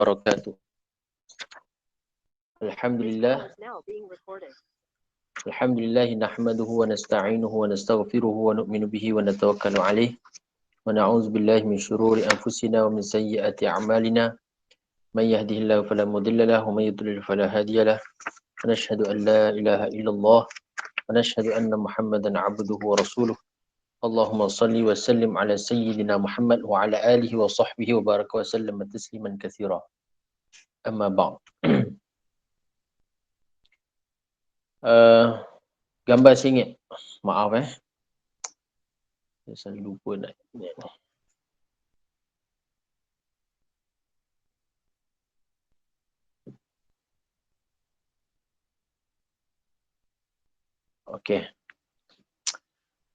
wabarakatuh. Alhamdulillah. Alhamdulillah nahmaduhu wa nasta'inuhu wa nastaghfiruhu wa nu'minu bihi wa natawakkalu alayh wa na'udzu billahi min syururi anfusina wa min sayyiati a'malina may yahdihillahu fala mudilla lahu wa may yudlil fala hadiya lahu wa nashhadu an la ilaha illallah wa nashhadu anna Muhammadan 'abduhu wa rasuluh. Allahumma salli wa sallim ala sayyidina Muhammad wa ala alihi wa sahbihi wa baraka wa sallam tasliman katsira. Amma ba'd. Gambar singit. Maaf saya selalu lupa nak ni. Okey.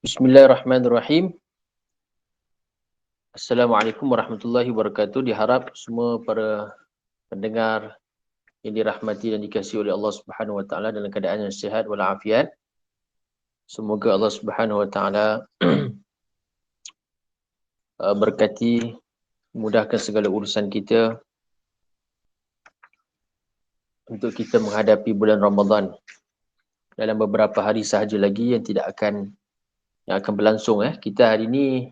Bismillahirrahmanirrahim. Assalamualaikum warahmatullahi wabarakatuh. Diharap semua para pendengar yang dirahmati dan dikasihi oleh Allah Subhanahu wa taala dalam keadaan yang sihat walafiat. Semoga Allah Subhanahu wa taala berkati, mudahkan segala urusan kita untuk kita menghadapi bulan Ramadan dalam beberapa hari sahaja lagi yang akan berlangsung. Kita hari ini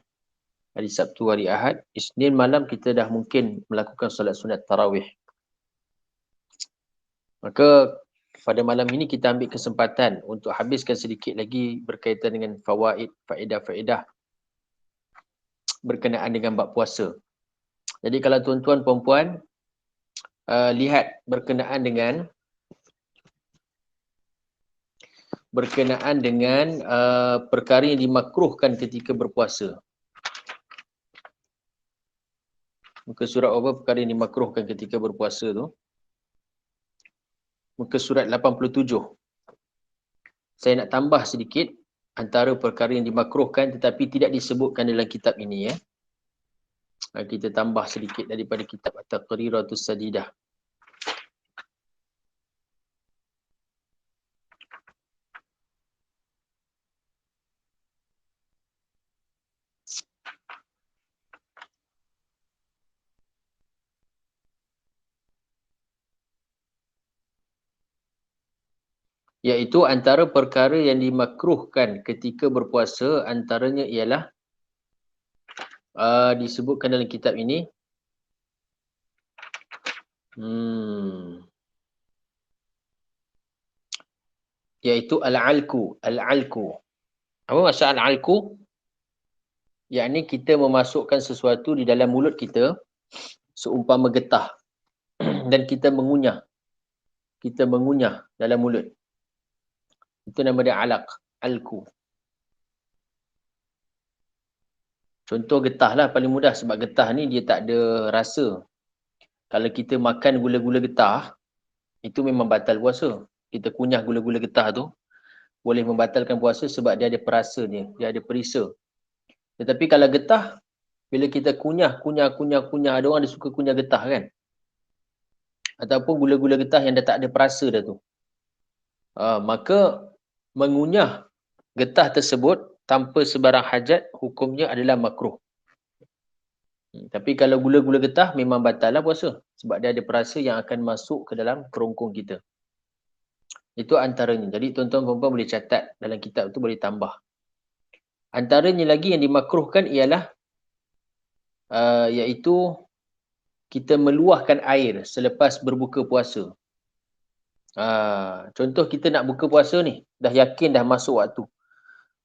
hari Sabtu, hari Ahad, Isnin malam kita dah mungkin melakukan solat sunat tarawih. Maka pada malam ini kita ambil kesempatan untuk habiskan sedikit lagi berkaitan dengan faedah-faedah berkenaan dengan bab puasa. Jadi kalau tuan-tuan puan-puan lihat berkenaan dengan perkara yang dimakruhkan ketika berpuasa. Muka surat apa perkara yang dimakruhkan ketika berpuasa tu? Muka surat 87. Saya nak tambah sedikit antara perkara yang dimakruhkan tetapi tidak disebutkan dalam kitab ini. Kita tambah sedikit daripada kitab At-Taqriratus Sadidah. Iaitu antara perkara yang dimakruhkan ketika berpuasa, antaranya ialah disebutkan dalam kitab ini iaitu al-alku. Apa maksud al-alku? Yakni kita memasukkan sesuatu di dalam mulut kita seumpama getah dan kita mengunyah dalam mulut. Itu nama dia alku. Contoh getah lah paling mudah, sebab getah ni dia tak ada rasa. Kalau kita makan gula-gula getah, itu memang batal puasa. Kita kunyah gula-gula getah tu boleh membatalkan puasa sebab dia ada perasa dia ada perisa. Tetapi kalau getah, bila kita kunyah, ada orang dia suka kunyah getah kan? Ataupun gula-gula getah yang dah tak ada perasa dah tu. Maka mengunyah getah tersebut tanpa sebarang hajat, hukumnya adalah makruh. Tapi kalau gula-gula getah memang batal lah puasa. Sebab dia ada perasa yang akan masuk ke dalam kerongkong kita. Itu antaranya. Jadi tuan-tuan perempuan boleh catat dalam kitab tu, boleh tambah. Antaranya lagi yang dimakruhkan ialah iaitu kita meluahkan air selepas berbuka puasa. Contoh kita nak buka puasa ni, dah yakin dah masuk waktu.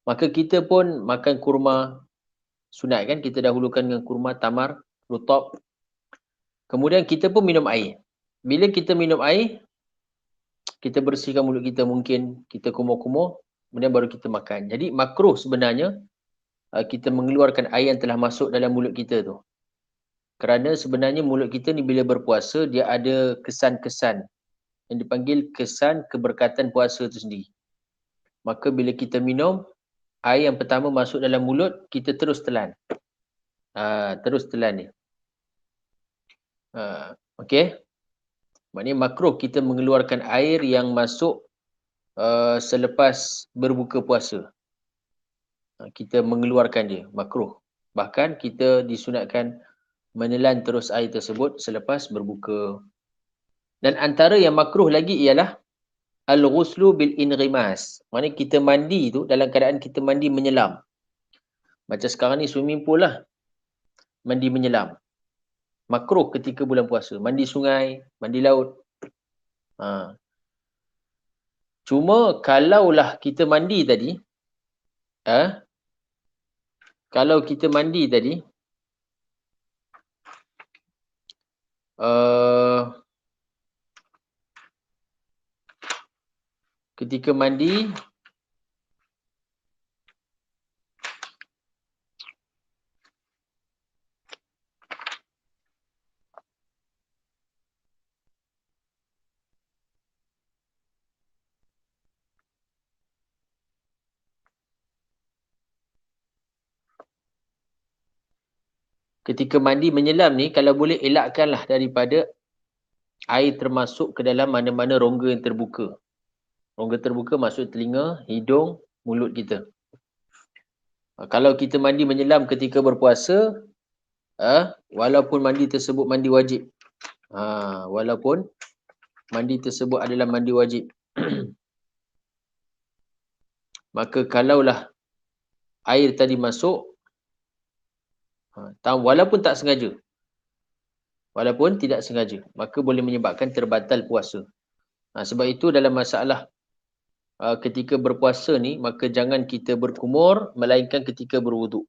Maka kita pun makan kurma sunat kan, kita dahulukan dengan kurma, tamar, rutab. Kemudian kita pun minum air. Bila kita minum air, kita bersihkan mulut kita mungkin, kita kumur-kumur, kemudian baru kita makan. Jadi makruh sebenarnya kita mengeluarkan air yang telah masuk dalam mulut kita tu. Kerana sebenarnya mulut kita ni bila berpuasa, dia ada kesan-kesan yang dipanggil kesan keberkatan puasa tu sendiri. Maka bila kita minum, air yang pertama masuk dalam mulut, kita terus telan. Terus telan dia. Okey. Maknanya makruh kita mengeluarkan air yang masuk selepas berbuka puasa. Kita mengeluarkan dia, makruh. Bahkan kita disunatkan menelan terus air tersebut selepas berbuka. Dan antara yang makruh lagi ialah al-ghuslu bil inrimas. Maksudnya kita mandi tu dalam keadaan kita mandi menyelam. Macam sekarang ni swimming pool lah. Mandi menyelam. Makruh ketika bulan puasa. Mandi sungai, mandi laut. Ha. Cuma kalaulah kita mandi tadi, kalau kita mandi tadi, ketika mandi, menyelam ni, kalau boleh elakkanlah daripada air termasuk ke dalam mana-mana rongga yang terbuka. Rongga terbuka maksud telinga, hidung, mulut kita. Kalau kita mandi menyelam ketika berpuasa, walaupun mandi tersebut mandi wajib. Walaupun mandi tersebut adalah mandi wajib. Maka kalaulah air tadi masuk, walaupun tak sengaja, walaupun tidak sengaja, maka boleh menyebabkan terbatal puasa. Sebab itu dalam masalah ketika berpuasa ni, maka jangan kita berkumur melainkan ketika berwuduk.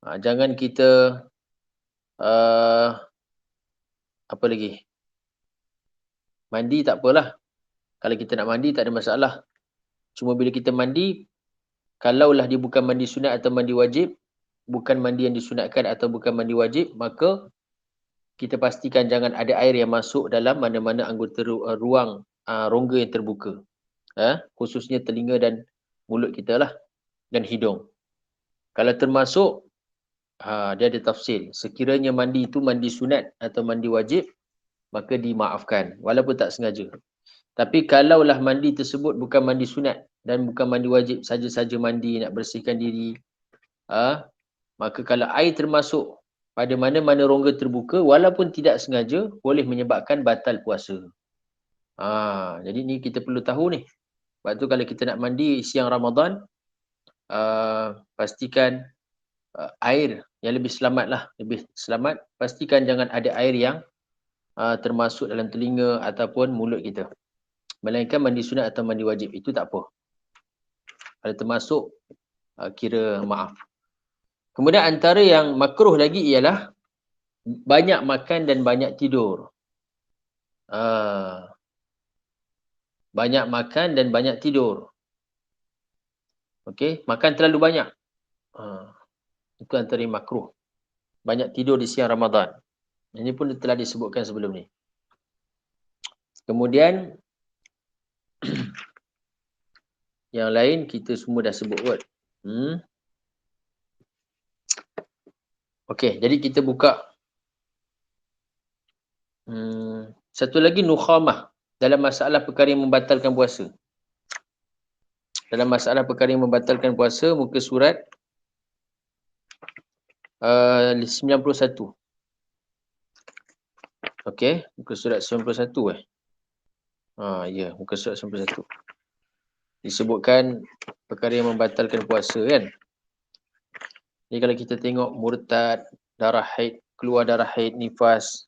Jangan kita apa lagi? Mandi tak apalah. Kalau kita nak mandi tak ada masalah. Cuma bila kita mandi, kalaulah dia bukan mandi sunat atau mandi wajib, bukan mandi yang disunatkan atau bukan mandi wajib, maka kita pastikan jangan ada air yang masuk dalam mana-mana anggota ruang rongga yang terbuka. Khususnya telinga dan mulut kita lah, dan hidung. Kalau termasuk, dia ada tafsir. Sekiranya mandi itu mandi sunat atau mandi wajib, maka dimaafkan, walaupun tak sengaja. Tapi kalaulah mandi tersebut bukan mandi sunat dan bukan mandi wajib, saja-saja mandi nak bersihkan diri, maka kalau air termasuk pada mana-mana rongga terbuka, walaupun tidak sengaja, boleh menyebabkan batal puasa. Jadi ni kita perlu tahu ni. Sebab tu kalau kita nak mandi siang Ramadan, pastikan air yang lebih selamat lah. Lebih selamat, pastikan jangan ada air yang termasuk dalam telinga ataupun mulut kita. Melainkan mandi sunat atau mandi wajib, itu tak apa. Kalau termasuk, kira maaf. Kemudian antara yang makruh lagi ialah banyak makan dan banyak tidur. Banyak makan dan banyak tidur. Okey, makan terlalu banyak. Itu antara yang makruh. Banyak tidur di siang Ramadan. Ini pun telah disebutkan sebelum ni. Kemudian yang lain kita semua dah sebut kot. Okey, jadi kita buka. Satu lagi nukhamah dalam masalah perkara yang membatalkan puasa. Dalam masalah perkara yang membatalkan puasa, muka surat 91. Okey, muka surat 91 ya, muka surat 91. Disebutkan perkara yang membatalkan puasa kan. Jadi kalau kita tengok murtad, darah haid, keluar darah haid, nifas,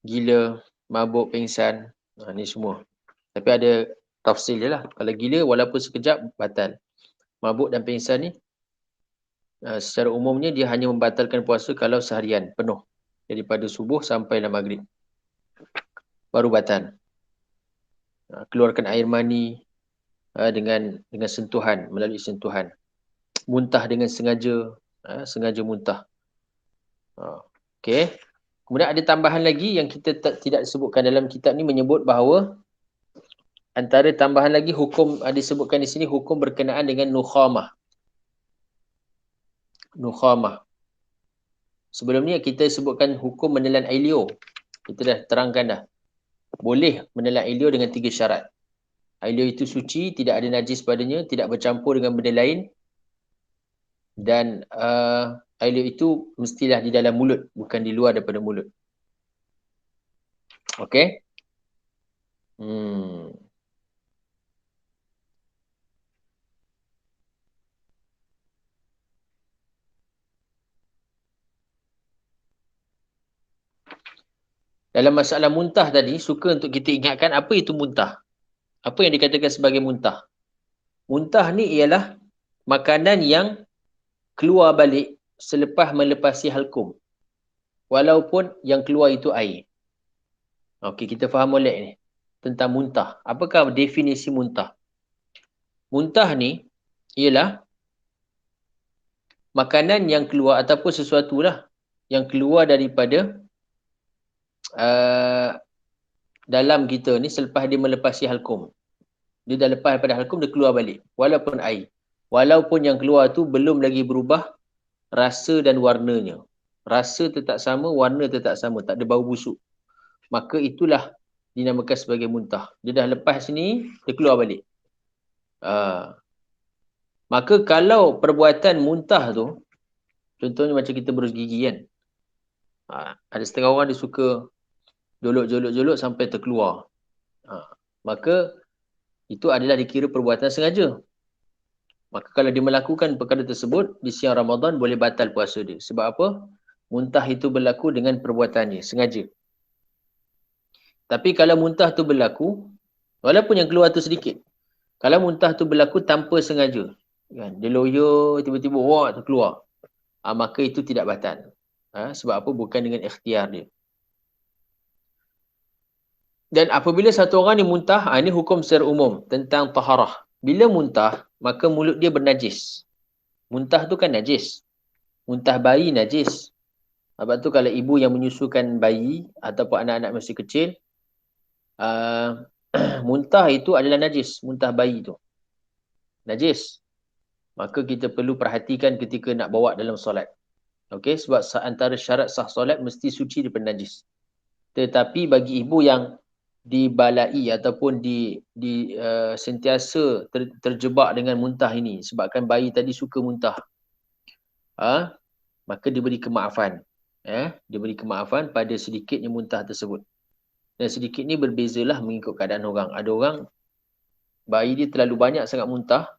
gila, mabuk, pingsan, ni semua. Tapi ada tafsir je lah. Kalau gila walaupun sekejap batal. Mabuk dan pingsan ni secara umumnya dia hanya membatalkan puasa kalau seharian penuh. Daripada subuh sampai maghrib. Baru batal. Keluarkan air mani dengan sentuhan, melalui sentuhan. Muntah dengan sengaja, sengaja muntah. Okey. Kemudian ada tambahan lagi yang kita tidak sebutkan dalam kitab ni, menyebut bahawa antara tambahan lagi hukum disebutkan di sini, hukum berkenaan dengan nukhamah. Nukhamah. Sebelum ni kita sebutkan hukum menelan air liur. Kita dah terangkan dah. Boleh menelan air liur dengan 3 syarat. Air liur itu suci, tidak ada najis padanya, tidak bercampur dengan benda lain, Dan air liur itu mestilah di dalam mulut, bukan di luar daripada mulut. Okey? Dalam masalah muntah tadi, suka untuk kita ingatkan apa itu muntah. Apa yang dikatakan sebagai muntah? Muntah ni ialah makanan yang keluar balik selepas melepasi halkum. Walaupun yang keluar itu air. Okey, kita faham molek ni. Tentang muntah. Apakah definisi muntah? Muntah ni ialah makanan yang keluar ataupun sesuatu lah yang keluar daripada dalam kita ni selepas dia melepasi halkum. Dia dah lepas daripada halkum, dia keluar balik. Walaupun air. Walaupun yang keluar tu belum lagi berubah rasa dan warnanya. Rasa tetap sama, warna tetap sama. Tak ada bau busuk. Maka itulah dinamakan sebagai muntah. Dia dah lepas sini, dia keluar balik. Maka kalau perbuatan muntah tu, contohnya macam kita berus gigi kan. Ada setengah orang dia suka jolok-jolok-jolok sampai terkeluar. Maka itu adalah dikira perbuatan sengaja. Maka kalau dia melakukan perkara tersebut di siang Ramadan, boleh batal puasa dia. Sebab apa? Muntah itu berlaku dengan perbuatannya, sengaja. Tapi kalau muntah tu berlaku, walaupun yang keluar tu sedikit, kalau muntah tu berlaku tanpa sengaja, kan? Dia loyo, tiba-tiba wah terkeluar, maka itu tidak batal. Sebab apa? Bukan dengan ikhtiar dia. Dan apabila satu orang ni muntah, ini hukum secara umum tentang taharah. Bila muntah, maka mulut dia bernajis. Muntah tu kan najis. Muntah bayi najis. Sebab tu kalau ibu yang menyusukan bayi ataupun anak-anak masih kecil, muntah itu adalah najis. Muntah bayi tu najis. Maka kita perlu perhatikan ketika nak bawa dalam solat. Okey, sebab antara syarat sah solat mesti suci daripada najis. Tetapi bagi ibu yang dibalai ataupun sentiasa terjebak dengan muntah ini, sebabkan bayi tadi suka muntah, maka diberi kemaafan. Diberi kemaafan pada sedikitnya muntah tersebut. Dan sedikit ni berbezalah mengikut keadaan orang. Ada orang bayi dia terlalu banyak sangat muntah,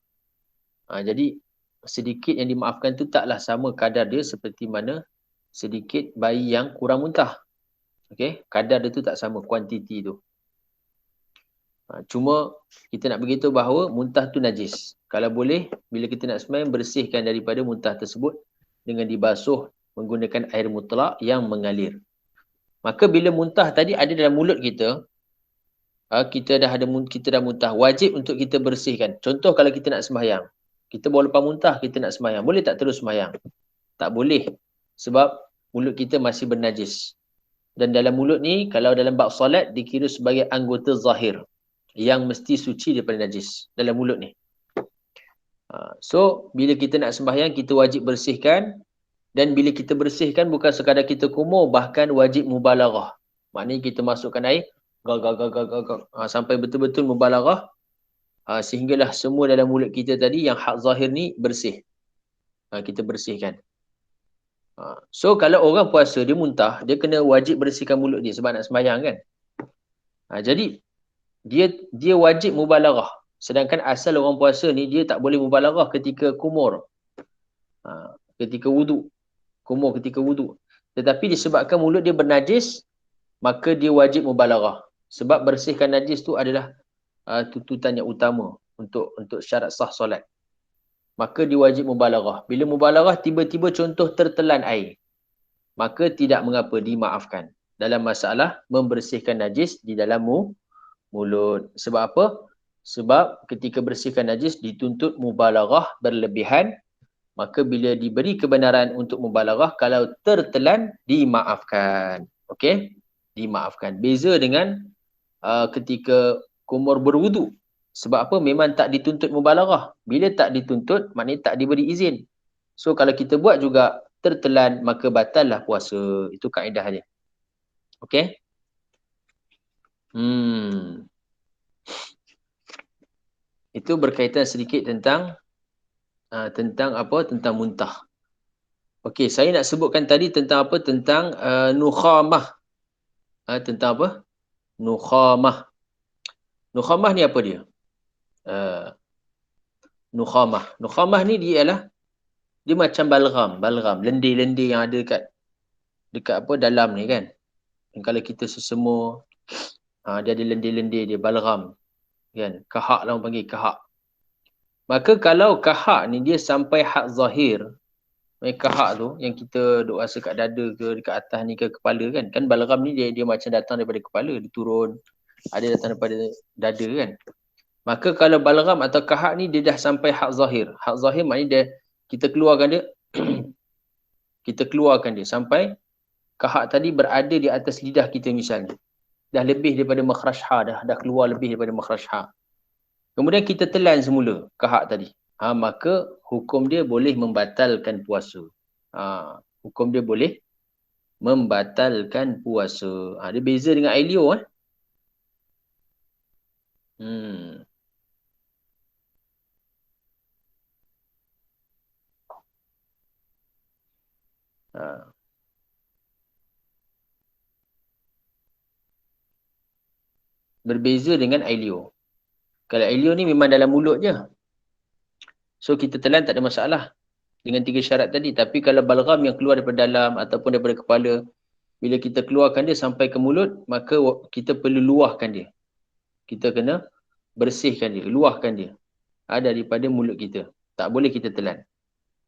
jadi sedikit yang dimaafkan tu taklah sama kadar dia seperti mana sedikit bayi yang kurang muntah. Okey, kadar dia tu tak sama, kuantiti tu. Cuma kita nak beritahu bahawa muntah tu najis. Kalau boleh, bila kita nak sembahyang, bersihkan daripada muntah tersebut dengan dibasuh menggunakan air mutlak yang mengalir. Maka bila muntah tadi ada dalam mulut kita, kita dah muntah, wajib untuk kita bersihkan. Contoh kalau kita nak sembahyang, kita baru lepas muntah, kita nak sembahyang, boleh tak terus sembahyang? Tak boleh. Sebab mulut kita masih bernajis. Dan dalam mulut ni, kalau dalam bab solat, dikira sebagai anggota zahir yang mesti suci daripada najis dalam mulut ni. So, bila kita nak sembahyang, kita wajib bersihkan. Dan bila kita bersihkan, bukan sekadar kita kumur, bahkan wajib mubalaghah. Maknanya kita masukkan air, sampai betul-betul mubalaghah, sehinggalah semua dalam mulut kita tadi, yang hak zahir ni bersih. Kita bersihkan. So, kalau orang puasa, dia muntah, dia kena wajib bersihkan mulut dia sebab nak sembahyang kan. Jadi, dia wajib mubalaghah. Sedangkan asal orang puasa ni, dia tak boleh mubalaghah ketika kumur. Ketika wudu. Kumur ketika wudu. Tetapi disebabkan mulut dia bernajis, maka dia wajib mubalaghah. Sebab bersihkan najis tu adalah tuntutan yang utama untuk syarat sah solat. Maka dia wajib mubalaghah. Bila mubalaghah, tiba-tiba contoh tertelan air, maka tidak mengapa, dimaafkan. Dalam masalah membersihkan najis di dalam mulut. Sebab apa? Sebab ketika bersihkan najis dituntut mubalaghah berlebihan, maka bila diberi kebenaran untuk mubalaghah, kalau tertelan, dimaafkan. Okey? Dimaafkan. Beza dengan ketika kumur berwudu. Sebab apa? Memang tak dituntut mubalaghah. Bila tak dituntut, maknanya tak diberi izin. So, kalau kita buat juga tertelan, maka batallah puasa. Itu kaedah dia. Okey? Itu berkaitan sedikit tentang Tentang apa? Tentang muntah. Okey, saya nak sebutkan tadi tentang apa? Tentang nukhamah. Tentang apa? Nukhamah. Nukhamah ni apa dia? Uh, Nukhamah. Nukhamah ni dia ialah dia macam balgam, lendir-lendir yang ada dekat apa dalam ni kan. Dan kalau kita sesemua dia ada lendir-lendir dia balgam kan. Kahak lah orang panggil kahak. Maka kalau kahak ni dia sampai had zahir, kahak tu yang kita duk rasa kat dada ke dekat atas ni ke kepala kan. Kan balgam ni dia macam datang daripada kepala, dia turun. Ada datang daripada dada kan. Maka kalau balgam atau kahak ni dia dah sampai had zahir. Had zahir maknanya dia kita keluarkan dia kita keluarkan dia sampai kahak tadi berada di atas lidah kita misalnya. Dah lebih daripada makhraj ha, dah keluar lebih daripada makhraj ha. Kemudian kita telan semula kahak tadi. Maka hukum dia boleh membatalkan puasa. Hukum dia boleh membatalkan puasa. Dia beza dengan ailio Berbeza dengan ailio. Kalau ailio ni memang dalam mulut je. So kita telan tak ada masalah dengan 3 syarat tadi. Tapi kalau balgam yang keluar daripada dalam ataupun daripada kepala, bila kita keluarkan dia sampai ke mulut, maka kita perlu luahkan dia. Kita kena bersihkan dia, luahkan dia daripada mulut kita. Tak boleh kita telan.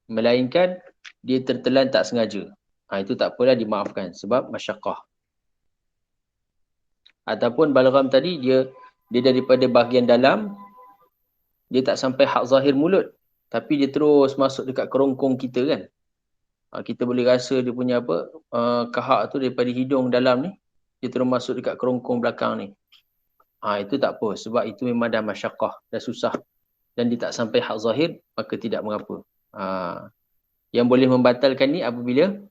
Melainkan dia tertelan tak sengaja. Itu tak apalah, dimaafkan sebab masyaqqah. Ataupun balgam tadi dia daripada bahagian dalam, dia tak sampai hak zahir mulut, tapi dia terus masuk dekat kerongkong kita kan. Kita boleh rasa dia punya apa, kahak tu daripada hidung dalam ni, dia terus masuk dekat kerongkong belakang ni. Itu tak apa, sebab itu memang dah masyaqqah, dah susah. Dan dia tak sampai hak zahir, maka tidak mengapa. Yang boleh membatalkan ni apabila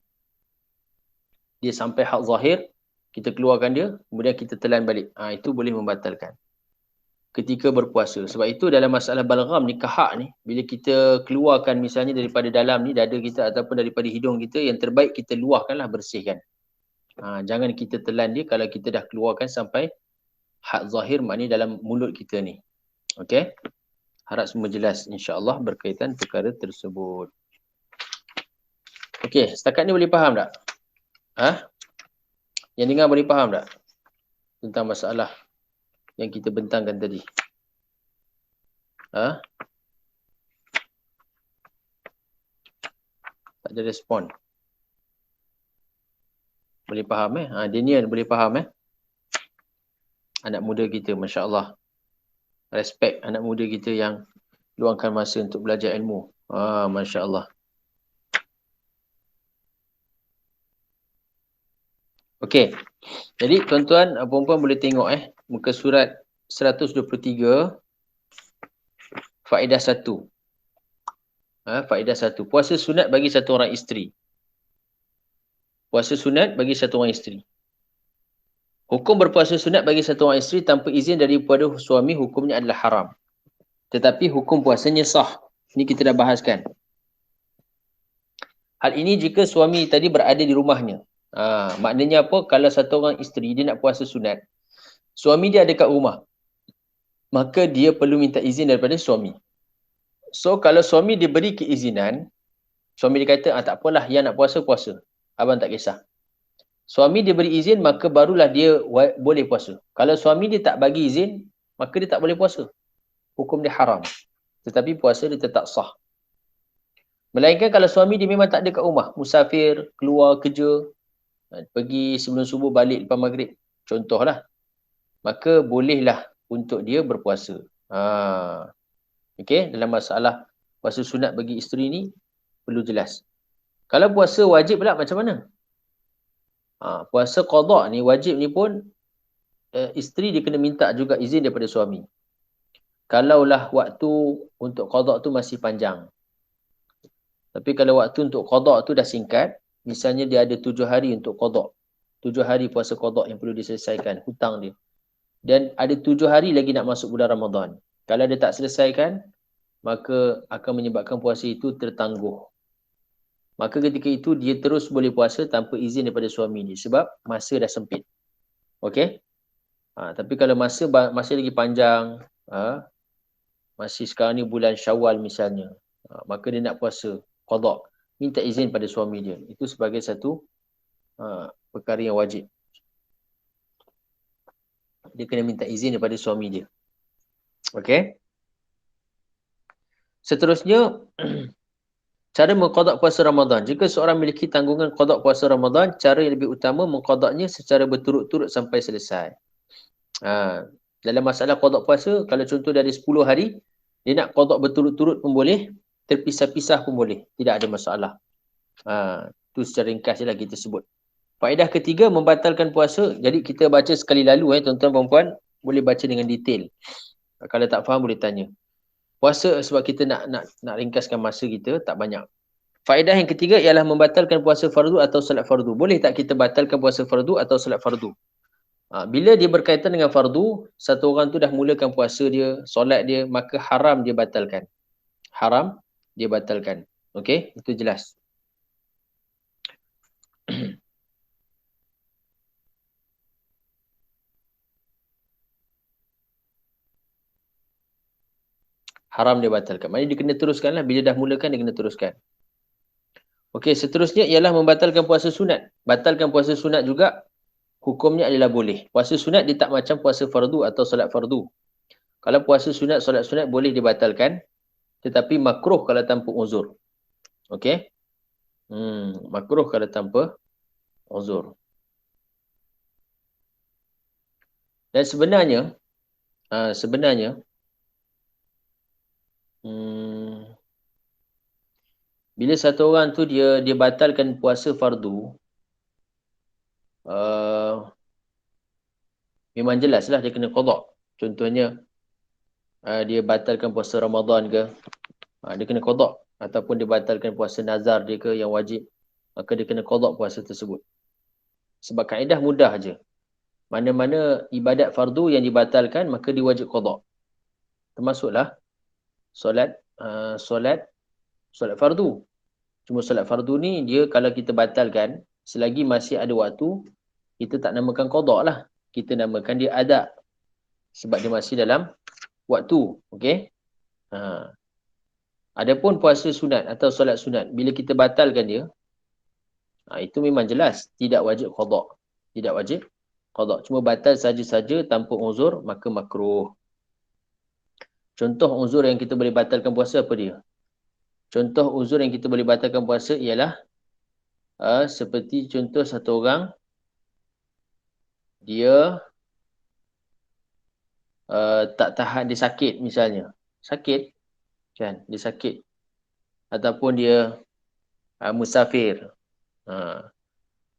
dia sampai hak zahir, kita keluarkan dia, kemudian kita telan balik. Itu boleh membatalkan ketika berpuasa. Sebab itu dalam masalah balgam ni, kahak ni, bila kita keluarkan misalnya daripada dalam ni, dada kita ataupun daripada hidung kita, yang terbaik kita luahkanlah, bersihkan. Jangan kita telan dia kalau kita dah keluarkan sampai hak zahir, maknanya dalam mulut kita ni. Okey? Harap semua jelas insya-Allah berkaitan perkara tersebut. Okey, setakat ni boleh faham tak? Yang dengar boleh faham tak? Tentang masalah yang kita bentangkan tadi. Tak ada respon. Boleh faham Daniel boleh faham Anak muda kita, masya-Allah. Respect anak muda kita yang luangkan masa untuk belajar ilmu. Masya-Allah. Okey. Jadi tuan-tuan, puan-puan boleh tengok muka surat 123 faedah 1. Faedah 1. Puasa sunat bagi satu orang isteri. Puasa sunat bagi satu orang isteri. Hukum berpuasa sunat bagi satu orang isteri tanpa izin daripada suami, hukumnya adalah haram. Tetapi hukum puasanya sah. Ini kita dah bahaskan. Hal ini jika suami tadi berada di rumahnya. Maknanya apa? Kalau satu orang isteri dia nak puasa sunat, suami dia ada kat rumah, maka dia perlu minta izin daripada suami. So kalau suami dia beri keizinan, suami dia kata, tak apalah, yang nak puasa, puasa. Abang tak kisah. Suami dia beri izin, maka barulah dia boleh puasa. Kalau suami dia tak bagi izin, maka dia tak boleh puasa. Hukum dia haram. Tetapi puasa dia tetap sah. Melainkan kalau suami dia memang tak ada kat rumah, musafir, keluar kerja, pergi sebelum subuh, balik lepas maghrib, contohlah, maka bolehlah untuk dia berpuasa. Okey, dalam masalah puasa sunat bagi isteri ni perlu jelas. Kalau puasa wajib pula macam mana? Puasa qada ni, wajib ni pun isteri dia kena minta juga izin daripada suami. Kalaulah waktu untuk qada tu masih panjang. Tapi kalau waktu untuk qada tu dah singkat, misalnya dia ada 7 hari untuk qada. 7 hari puasa qada yang perlu diselesaikan, hutang dia. Dan ada 7 hari lagi nak masuk bulan Ramadan. Kalau dia tak selesaikan, maka akan menyebabkan puasa itu tertangguh. Maka ketika itu dia terus boleh puasa tanpa izin daripada suami dia sebab masa dah sempit. Okey? Tapi kalau masih lagi panjang, masih sekarang ni bulan Syawal misalnya, maka dia nak puasa qada, minta izin pada suami dia. Itu sebagai satu perkara yang wajib. Dia kena minta izin daripada suami dia. Okey? Seterusnya, cara mengqada puasa Ramadan. Jika seorang memiliki tanggungan qada puasa Ramadan, cara yang lebih utama mengqadanya secara berturut-turut sampai selesai. Dalam masalah qada puasa, kalau contoh dari 10 hari, dia nak qada berturut-turut pun boleh, terpisah-pisah pun boleh. Tidak ada masalah. Itu secara ringkas je lah kita sebut. Faedah ketiga, membatalkan puasa. Jadi kita baca sekali lalu, tuan-tuan perempuan, boleh baca dengan detail. Kalau tak faham, boleh tanya. Puasa sebab kita nak ringkaskan masa kita, tak banyak. Faedah yang ketiga ialah membatalkan puasa fardu atau solat fardu. Boleh tak kita batalkan puasa fardu atau solat fardu? Bila dia berkaitan dengan fardu, satu orang tu dah mulakan puasa dia, solat dia, maka haram dia batalkan. Haram dia batalkan. Okey, itu jelas. Haram dia batalkan. Maksudnya dia kena teruskan lah. Bila dah mulakan, dia kena teruskan. Okey, seterusnya ialah membatalkan puasa sunat. Batalkan puasa sunat juga, hukumnya adalah boleh. Puasa sunat dia tak macam puasa fardu atau solat fardu. Kalau puasa sunat, solat sunat boleh dibatalkan. Tetapi makruh kalau tanpa uzur. Okey? Makruh kalau tanpa uzur. Dan sebenarnya, bila satu orang tu dia batalkan puasa fardu, memang jelaslah dia kena qada. Contohnya, dia batalkan puasa Ramadan ke, dia kena qada. Ataupun dia batalkan puasa nazar dia ke yang wajib, maka dia kena qada puasa tersebut. Sebab kaedah mudah je. Mana-mana ibadat fardu yang dibatalkan, maka dia wajib qada. Termasuklah solat fardu. Cuma solat fardu ni, dia kalau kita batalkan, selagi masih ada waktu, kita tak namakan qada lah. Kita namakan dia ada. Sebab dia masih dalam waktu. Okey? Adapun puasa sunat atau solat sunat, bila kita batalkan dia, itu memang jelas. Tidak wajib qada. Tidak wajib qada. Cuma batal saja-saja tanpa uzur, maka makruh. Contoh uzur yang kita boleh batalkan puasa apa dia? Contoh uzur yang kita boleh batalkan puasa ialah seperti contoh satu orang, dia tak tahan, dia sakit misalnya. Sakit, kan? Dia sakit. Ataupun dia musafir.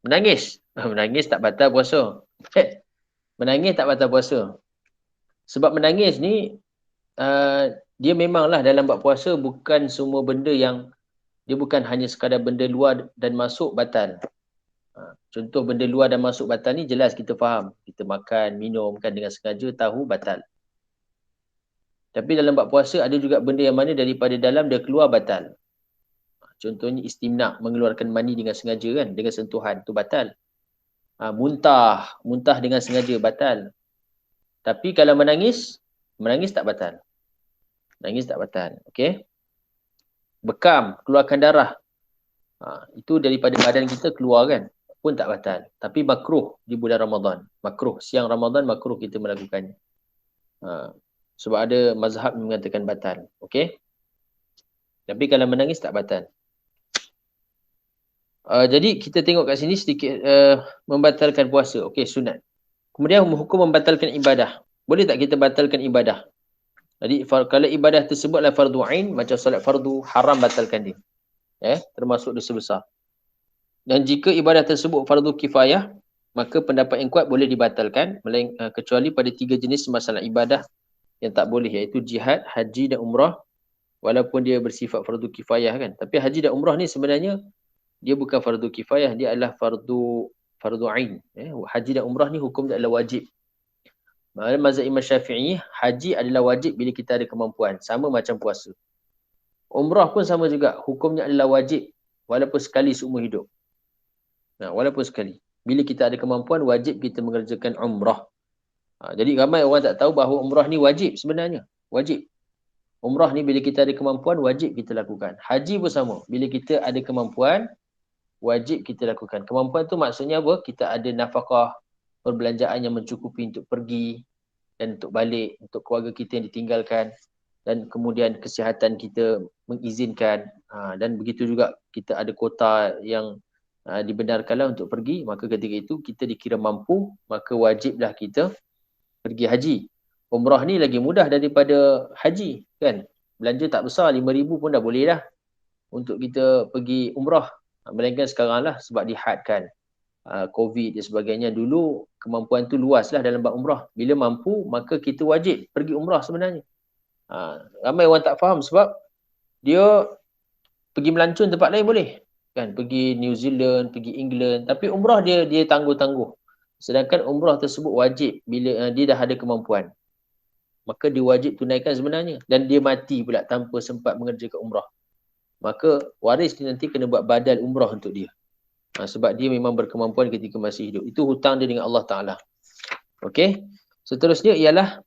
Menangis. Menangis tak batal puasa. Menangis tak batal puasa. Sebab menangis ni, dia memanglah dalam buat puasa bukan semua benda yang, dia bukan hanya sekadar benda luar dan masuk batal. Contoh benda luar dan masuk batal ni jelas kita faham. Kita makan, minum kan dengan sengaja, tahu batal. Tapi dalam buat puasa ada juga benda yang mana daripada dalam dia keluar batal. Contohnya istimna, mengeluarkan mani dengan sengaja kan, dengan sentuhan, tu batal. Muntah dengan sengaja, batal. Tapi kalau menangis tak batal. Menangis tak batal. Okey? Bekam, keluarkan darah. Itu daripada badan kita keluar kan, pun tak batal. Tapi makruh di bulan Ramadan. Makruh. Siang Ramadan makruh kita melakukannya. Sebab ada mazhab yang mengatakan batal. Okey? Tapi kalau menangis tak batal. Jadi kita tengok kat sini sedikit membatalkan puasa. Okey, sunat. Kemudian hukum membatalkan ibadah. Boleh tak kita batalkan ibadah? Jadi kalau ibadah tersebutlah fardu ain, macam solat fardu, haram batalkan dia. Termasuk dosa besar. Dan jika ibadah tersebut fardu kifayah, maka pendapat yang kuat boleh dibatalkan, kecuali pada 3 jenis masalah ibadah yang tak boleh, iaitu jihad, haji dan umrah, walaupun dia bersifat fardu kifayah kan. Tapi haji dan umrah ni sebenarnya dia bukan fardu kifayah, dia adalah fardu ain. Haji dan umrah ni hukum dia adalah wajib. Mazhab Imam Syafi'i, haji adalah wajib bila kita ada kemampuan, sama macam puasa. Umrah pun sama juga. Hukumnya adalah wajib walaupun sekali seumur hidup. Walaupun sekali. Bila kita ada kemampuan, wajib kita mengerjakan umrah. Jadi ramai orang tak tahu bahawa umrah ni wajib sebenarnya. Wajib. Umrah ni bila kita ada kemampuan, wajib kita lakukan. Haji pun sama. Bila kita ada kemampuan, wajib kita lakukan. Kemampuan tu maksudnya apa? Kita ada nafkah, perbelanjaan yang mencukupi untuk pergi dan untuk balik, untuk keluarga kita yang ditinggalkan, dan kemudian kesihatan kita mengizinkan, dan begitu juga kita ada kota yang dibenarkanlah untuk pergi, maka ketika itu kita dikira mampu, maka wajiblah kita pergi haji. Umrah ni lagi mudah daripada haji, kan? Belanja tak besar, 5,000 pun dah boleh dah untuk kita pergi umrah. Melainkan sekarang lah sebab dihadkan COVID dan sebagainya. Dulu kemampuan tu luas lah dalam bab umrah. Bila mampu, maka kita wajib pergi umrah sebenarnya. Ramai orang tak faham sebab dia pergi melancun tempat lain boleh. Kan, pergi New Zealand, pergi England, tapi umrah dia tangguh-tangguh. Sedangkan umrah tersebut wajib bila dia dah ada kemampuan. Maka dia wajib tunaikan sebenarnya. Dan dia mati pula tanpa sempat mengerjakan umrah. Maka waris dia nanti kena buat badal umrah untuk dia. Sebab dia memang berkemampuan ketika masih hidup. Itu hutang dia dengan Allah Ta'ala. Okey. Seterusnya ialah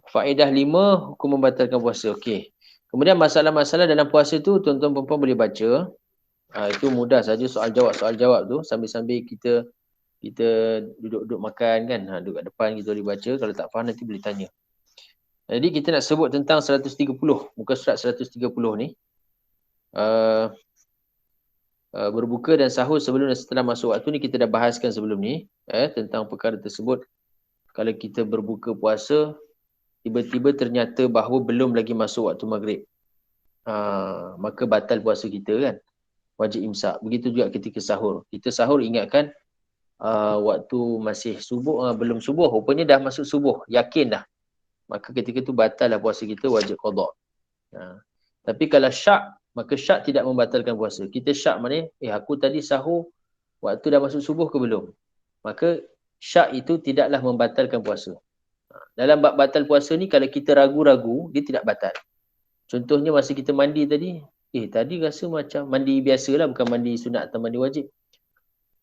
faedah 5, hukum membatalkan puasa. Okey. Kemudian masalah-masalah dalam puasa tu tuan-tuan perempuan boleh baca. Itu mudah saja soal jawab tu sambil-sambil kita duduk-duduk makan kan. Duduk kat depan kita boleh baca. Kalau tak faham nanti boleh tanya. Jadi kita nak sebut tentang 130, muka surat 130 ni. Berbuka dan sahur sebelum dan setelah masuk waktu ni kita dah bahaskan sebelum ni tentang perkara tersebut. Kalau kita berbuka puasa tiba-tiba ternyata bahawa belum lagi masuk waktu maghrib, maka batal puasa kita kan, wajib imsak. Begitu juga ketika sahur, kita sahur ingatkan waktu masih subuh, belum subuh, rupanya dah masuk subuh, yakin dah, maka ketika tu batal lah puasa kita, wajib qada. Tapi kalau syak, maka syak tidak membatalkan puasa. Kita syak mana? Aku tadi sahur waktu dah masuk subuh ke belum? Maka syak itu tidaklah membatalkan puasa. Dalam bab batal puasa ni, kalau kita ragu-ragu, dia tidak batal. Contohnya masa kita mandi tadi, tadi rasa macam mandi biasalah, bukan mandi sunat atau mandi wajib.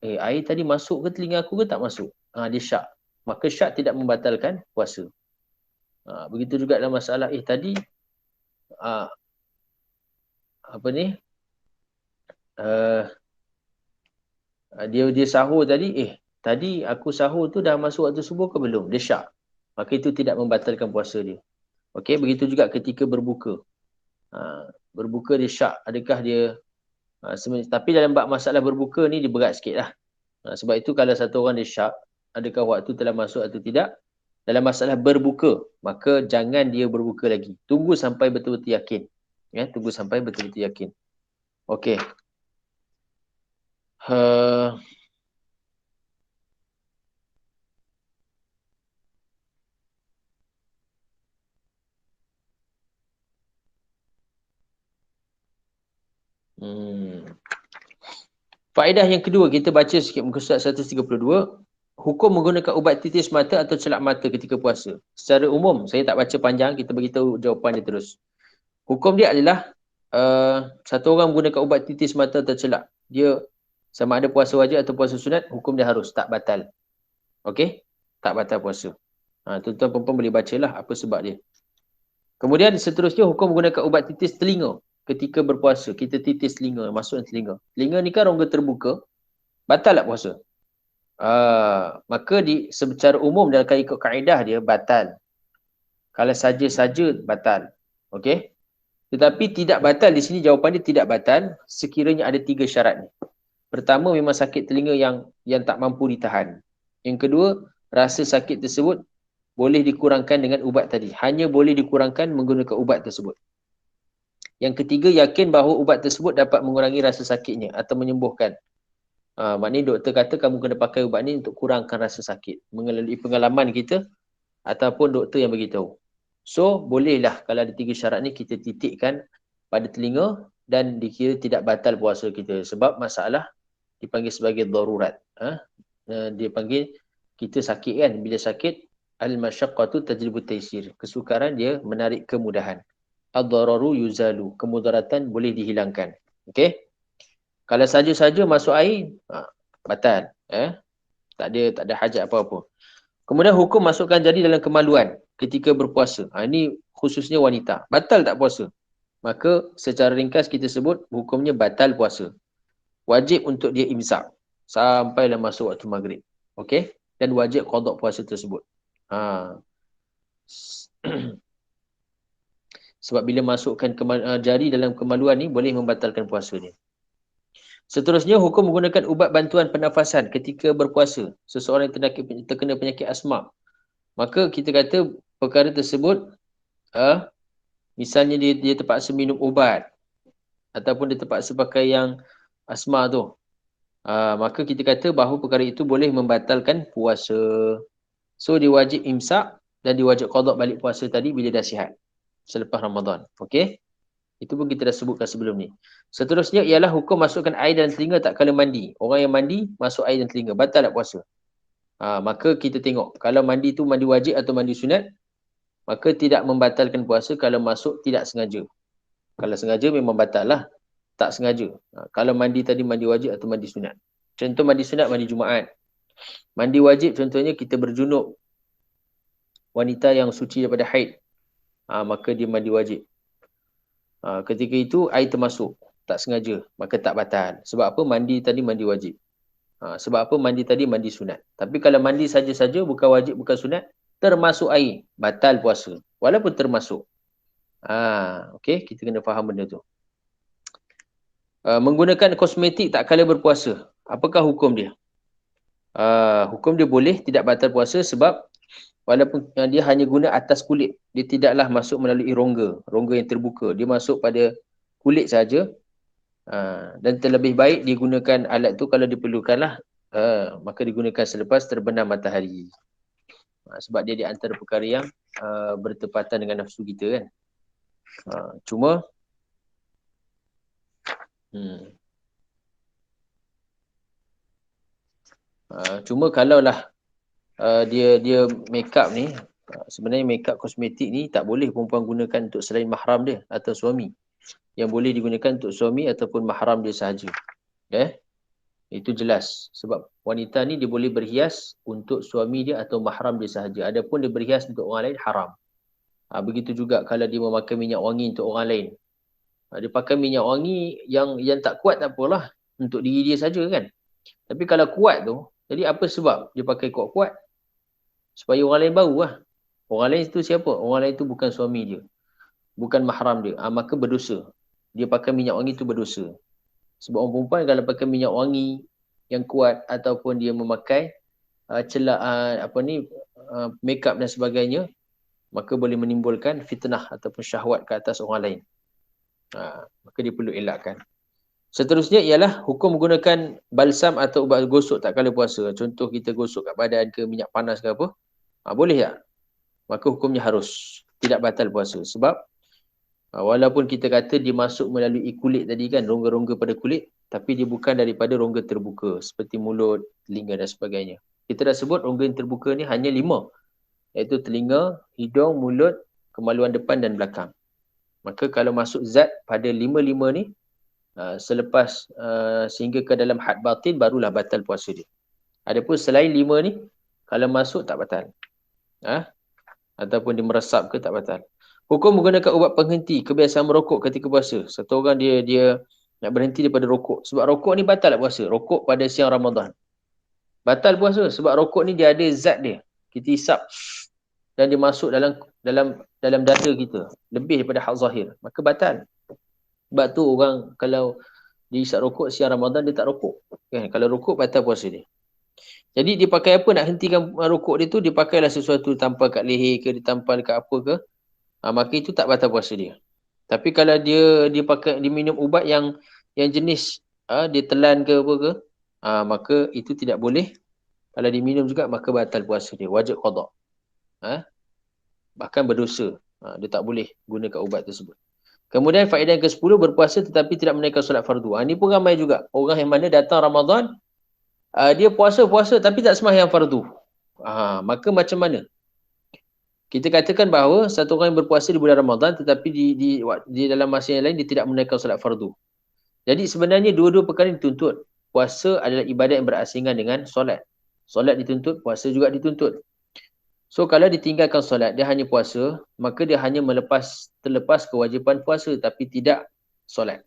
Air tadi masuk ke telinga aku ke tak masuk? Dia syak. Maka syak tidak membatalkan puasa. Begitu juga dalam masalah, tadi dia sahur tadi, tadi aku sahur tu dah masuk waktu subuh ke belum? Dia syak. Maka itu tidak membatalkan puasa dia. Okey, begitu juga ketika berbuka. Berbuka dia syak. Adakah dia tapi dalam bab masalah berbuka ni dia berat sikit lah. Sebab itu kalau satu orang dia syak, adakah waktu telah masuk atau tidak? Dalam masalah berbuka, maka jangan dia berbuka lagi. Tunggu sampai betul-betul yakin. Tunggu sampai betul-betul yakin. Okey. Faedah yang kedua, kita baca sikit muka surat 132. Hukum menggunakan ubat titis mata atau celak mata ketika puasa. Secara umum, saya tak baca panjang, kita beritahu jawapan dia terus. Hukum dia adalah satu orang menggunakan ubat titis mata atau celak. Dia sama ada puasa wajib atau puasa sunat, hukum dia harus, tak batal. Okey? Tak batal puasa. Tuan-tuan perempuan boleh bacalah apa sebab dia. Kemudian seterusnya, hukum menggunakan ubat titis telinga ketika berpuasa. Kita titis telinga, masuk telinga. Telinga ni kan rongga terbuka, batal tak puasa? Maka secara umum dalam ikut kaedah dia batal. Kalau saja-saja batal. Okey? Tetapi tidak batal di sini, jawapan dia tidak batal sekiranya ada 3 syarat ni. Pertama, memang sakit telinga yang tak mampu ditahan. Yang kedua, rasa sakit tersebut boleh dikurangkan dengan ubat tadi. Hanya boleh dikurangkan menggunakan ubat tersebut. Yang ketiga, yakin bahawa ubat tersebut dapat mengurangi rasa sakitnya atau menyembuhkan. Maknanya doktor kata kamu kena pakai ubat ni untuk kurangkan rasa sakit. Melalui pengalaman kita ataupun doktor yang beritahu. So, bolehlah kalau ada 3 syarat ni kita titikkan pada telinga dan dikira tidak batal puasa kita. Sebab masalah dipanggil sebagai darurat. Dia panggil kita sakit kan. Bila sakit, al-masyaqqatu tajlibu taysir. Kesukaran dia menarik kemudahan. ad-dararu yuzalu. Kemudaratan boleh dihilangkan. Okey? Kalau saja-saja masuk air, batal. Tak ada hajat apa-apa. Kemudian hukum masukkan jari dalam kemaluan ketika berpuasa. Ini khususnya wanita. Batal tak puasa? Maka secara ringkas kita sebut hukumnya batal puasa. Wajib untuk dia imsak sampailah masuk waktu maghrib. Okey? Dan wajib qada puasa tersebut. Sebab bila masukkan jari dalam kemaluan ni boleh membatalkan puasa dia. Seterusnya, hukum menggunakan ubat bantuan pernafasan ketika berpuasa. Seseorang yang terkena penyakit asma. Maka kita kata perkara tersebut, misalnya dia terpaksa minum ubat. Ataupun dia terpaksa pakai yang asma tu. Maka kita kata bahawa perkara itu boleh membatalkan puasa. So, dia wajib imsak dan dia wajib qada balik puasa tadi bila dah sihat. Selepas Ramadan. Okey? Itu pun kita dah sebutkan sebelum ni. Seterusnya ialah hukum masukkan air dalam telinga tak kala mandi. Orang yang mandi, masuk air dalam telinga. Batal tak puasa? Maka kita tengok. Kalau mandi tu mandi wajib atau mandi sunat, maka tidak membatalkan puasa kalau masuk tidak sengaja. Kalau sengaja memang batal lah. Tak sengaja. Kalau mandi tadi mandi wajib atau mandi sunat. Contoh mandi sunat, mandi Jumaat. Mandi wajib contohnya kita berjunub. Wanita yang suci daripada haid. Maka dia mandi wajib. Ketika itu air termasuk. Tak sengaja. Maka tak batal. Sebab apa? Mandi tadi mandi wajib. Sebab apa? Mandi tadi mandi sunat. Tapi kalau mandi saja-saja, bukan wajib, bukan sunat, termasuk air. Batal puasa. Walaupun termasuk. Okey, kita kena faham benda tu. Menggunakan kosmetik tak kala berpuasa. Apakah hukum dia? Hukum dia boleh tidak batal puasa sebab walaupun dia hanya guna atas kulit. Dia tidaklah masuk melalui rongga yang terbuka. Dia masuk pada kulit saja. Dan terlebih baik digunakan alat tu kalau diperlukanlah. Maka digunakan selepas terbenam matahari. Sebab dia di antara perkara yang bertepatan dengan nafsu kita kan. Cuma kalaulah dia make up ni, sebenarnya make up kosmetik ni tak boleh perempuan gunakan untuk selain mahram dia atau suami. Yang boleh digunakan untuk suami ataupun mahram dia sahaja. Itu jelas. Sebab wanita ni dia boleh berhias untuk suami dia atau mahram dia sahaja. Adapun dia berhias untuk orang lain haram. Begitu juga kalau dia memakai minyak wangi untuk orang lain. Dia pakai minyak wangi yang tak kuat tak apalah. Untuk diri dia saja kan. Tapi kalau kuat tu, jadi apa sebab dia pakai kuat-kuat? Supaya orang lain bau lah. Orang lain itu siapa? Orang lain itu bukan suami dia. Bukan mahram dia. Maka berdosa. Dia pakai minyak wangi itu berdosa. Sebab orang perempuan kalau pakai minyak wangi yang kuat ataupun dia memakai make up dan sebagainya, maka boleh menimbulkan fitnah ataupun syahwat ke atas orang lain. Maka dia perlu elakkan. Seterusnya ialah hukum menggunakan balsam atau ubat gosok tak kala puasa. Contoh kita gosok kat badan ke minyak panas ke apa. Boleh tak? Maka hukumnya harus. Tidak batal puasa. Sebab walaupun kita kata dia masuk melalui kulit tadi kan, rongga-rongga pada kulit, tapi dia bukan daripada rongga terbuka. Seperti mulut, telinga dan sebagainya. Kita dah sebut rongga yang terbuka ni hanya 5. Iaitu telinga, hidung, mulut, kemaluan depan dan belakang. Maka kalau masuk zat pada 5 ni, selepas sehingga ke dalam had batin, barulah batal puasa dia. Adapun selain 5 ni, kalau masuk tak batal. Ataupun dia meresap ke tak batal. Hukum menggunakan ubat penghenti kebiasaan merokok ketika puasa. Satu orang dia nak berhenti daripada rokok. Sebab rokok ni batal tak puasa. Rokok pada siang Ramadan. Batal puasa sebab rokok ni dia ada zat dia. Kita hisap dan dia masuk dalam dada kita. Lebih daripada hak zahir. Maka batal. Sebab tu orang kalau dia hisap rokok siang Ramadan dia tak rokok. Kalau rokok batal puasa dia. Jadi dia pakai apa nak hentikan rokok dia tu, dia pakailah sesuatu tampal kat leher ke, dia tampal kat apa ke. Maka itu tak batal puasa dia. Tapi kalau dia minum ubat yang jenis dia telan ke apa ke, maka itu tidak boleh. Kalau dia minum juga maka batal puasa dia, wajib qada. Bahkan berdosa. Dia tak boleh gunakan ubat tersebut. Kemudian faedah yang ke-10, berpuasa tetapi tidak menaikkan solat fardu. Ini pun ramai juga. Orang yang mana datang Ramadan, dia puasa tapi tak sembahyang fardu. Maka macam mana? Kita katakan bahawa satu orang yang berpuasa di bulan Ramadan tetapi di dalam masa yang lain dia tidak menunaikan solat fardu. Jadi sebenarnya dua-dua perkara dituntut. Puasa adalah ibadat yang berasingan dengan solat. Solat dituntut, puasa juga dituntut. So kalau ditinggalkan solat, dia hanya puasa, maka dia hanya terlepas kewajipan puasa tapi tidak solat.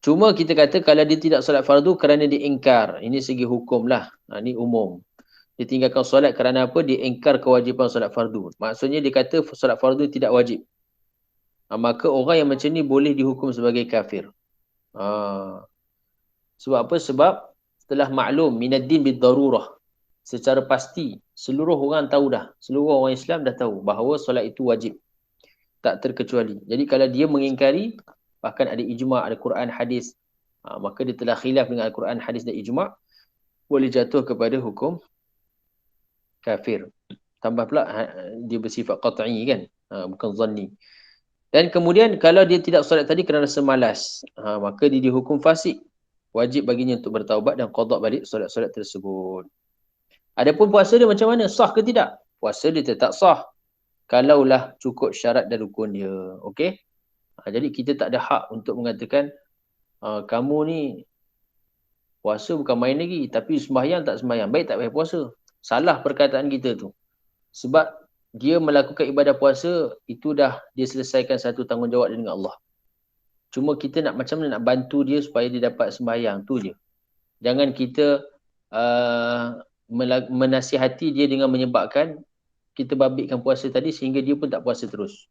Cuma kita kata kalau dia tidak solat fardu kerana dia ingkar. Ini segi hukum lah. Ini umum. Dia tinggalkan solat kerana apa? Dia ingkar kewajipan solat fardu. Maksudnya dia kata solat fardu tidak wajib. Maka orang yang macam ni boleh dihukum sebagai kafir. Sebab apa? Sebab telah maklum minad din bid darurah. Secara pasti seluruh orang tahu dah. Seluruh orang Islam dah tahu bahawa solat itu wajib. Tak terkecuali. Jadi kalau dia mengingkari, bahkan ada ijma', ada Quran, hadis, maka dia telah khilaf dengan Al-Quran, hadis dan ijma', boleh jatuh kepada hukum kafir. Tambah pula dia bersifat qat'i kan, bukan zanni. Dan kemudian kalau dia tidak solat tadi kerana rasa malas, maka dia dihukum fasik. Wajib baginya untuk bertaubat dan qada balik solat-solat tersebut. Adapun puasa dia macam mana? Sah ke tidak? Puasa dia tetap sah. Kalaulah cukup syarat dan rukun dia. Okey? Jadi kita tak ada hak untuk mengatakan kamu ni puasa bukan main lagi, tapi sembahyang tak sembahyang. Baik tak payah puasa. Salah perkataan kita tu. Sebab dia melakukan ibadah puasa, itu dah dia selesaikan satu tanggungjawab dia dengan Allah. Cuma kita nak macam mana nak bantu dia supaya dia dapat sembahyang. Tu je. Jangan kita menasihati dia dengan menyebabkan kita babitkan puasa tadi sehingga dia pun tak puasa terus.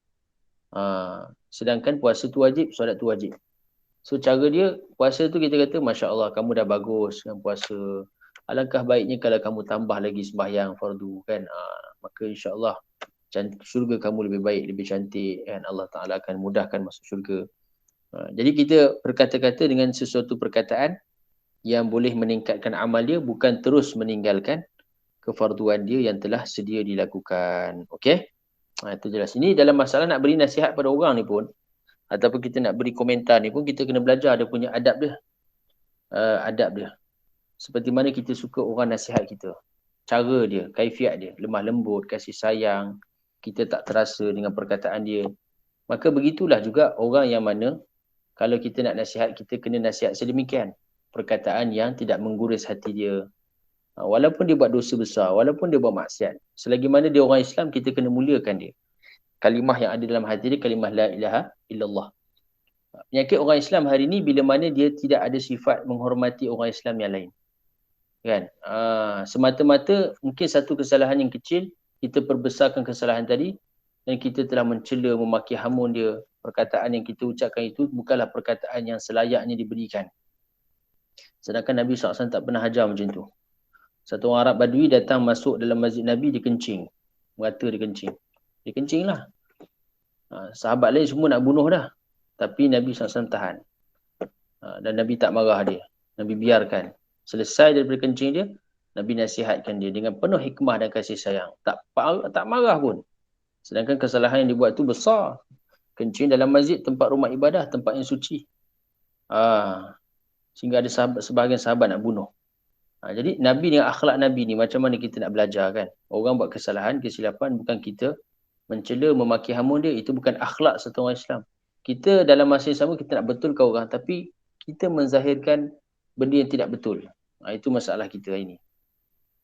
Sedangkan puasa tu wajib, solat tu wajib. So cara dia, puasa tu kita kata, Masya Allah, kamu dah bagus dengan puasa. Alangkah baiknya kalau kamu tambah lagi sembahyang fardu kan. Maka insya-Allah syurga kamu lebih baik, lebih cantik kan. Allah Ta'ala akan mudahkan masuk syurga. Jadi kita berkata-kata dengan sesuatu perkataan yang boleh meningkatkan amal dia, bukan terus meninggalkan kefarduan dia yang telah sedia dilakukan. Okey? Itu jelas. Ini dalam masalah nak beri nasihat pada orang ni pun, ataupun kita nak beri komentar ni pun, kita kena belajar dia punya adab dia. Adab dia. Seperti mana kita suka orang nasihat kita. Cara dia, kaifiat dia, lemah lembut, kasih sayang, kita tak terasa dengan perkataan dia. Maka begitulah juga orang yang mana, kalau kita nak nasihat, kita kena nasihat sedemikian. Perkataan yang tidak mengguris hati dia. Walaupun dia buat dosa besar, walaupun dia buat maksiat. Selagi mana dia orang Islam, kita kena muliakan dia. Kalimah yang ada dalam hati dia, kalimah la ilaha illallah. Penyakit orang Islam hari ni, bila mana dia tidak ada sifat menghormati orang Islam yang lain. Kan? Semata-mata mungkin satu kesalahan yang kecil, kita perbesarkan kesalahan tadi, dan kita telah mencela, memaki hamun dia. Perkataan yang kita ucapkan itu bukanlah perkataan yang selayaknya diberikan. Sedangkan Nabi SAW tak pernah ajar macam tu. Satu orang Arab Badui datang masuk dalam masjid Nabi, dia kencing. Merata dia kencing. Dia kencing lah. Sahabat lain semua nak bunuh dah. Tapi Nabi SAW tahan. Dan Nabi tak marah dia. Nabi biarkan. Selesai daripada kencing dia, Nabi nasihatkan dia dengan penuh hikmah dan kasih sayang. Tak marah pun. Sedangkan kesalahan yang dibuat tu besar. Kencing dalam masjid, tempat rumah ibadah, tempat yang suci. Sehingga ada sebahagian sahabat nak bunuh. Jadi Nabi dengan akhlak Nabi ni, macam mana kita nak belajar kan? Orang buat kesalahan, kesilapan, bukan kita mencela, memaki hamun dia. Itu bukan akhlak satu orang Islam. Kita dalam masa yang sama, kita nak betulkan orang. Tapi kita menzahirkan benda yang tidak betul. Itu masalah kita hari ni.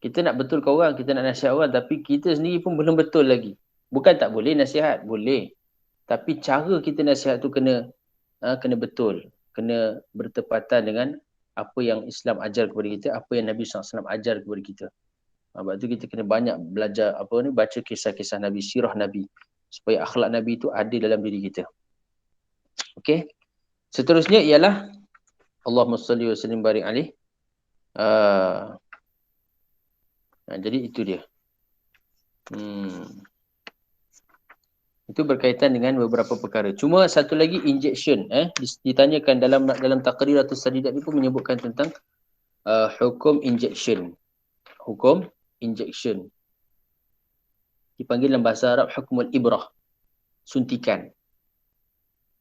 Kita nak betulkan orang, kita nak nasihat orang, tapi kita sendiri pun belum betul lagi. Bukan tak boleh nasihat, boleh. Tapi cara kita nasihat tu kena betul. Kena bertepatan dengan apa yang Islam ajar kepada kita, apa yang Nabi SAW ajar kepada kita. Sebab tu kita kena banyak belajar baca kisah-kisah Nabi, sirah Nabi, supaya akhlak Nabi itu ada dalam diri kita. Okey. Seterusnya ialah Allahumma salli wa sallim barik alaih. Jadi itu dia. Itu berkaitan dengan beberapa perkara. Cuma satu lagi, injection. Ditanyakan dalam Taqriratus Sadidat ni pun menyebutkan tentang hukum injection. Hukum injection. Dipanggil dalam bahasa Arab hukumul ibrah. Suntikan.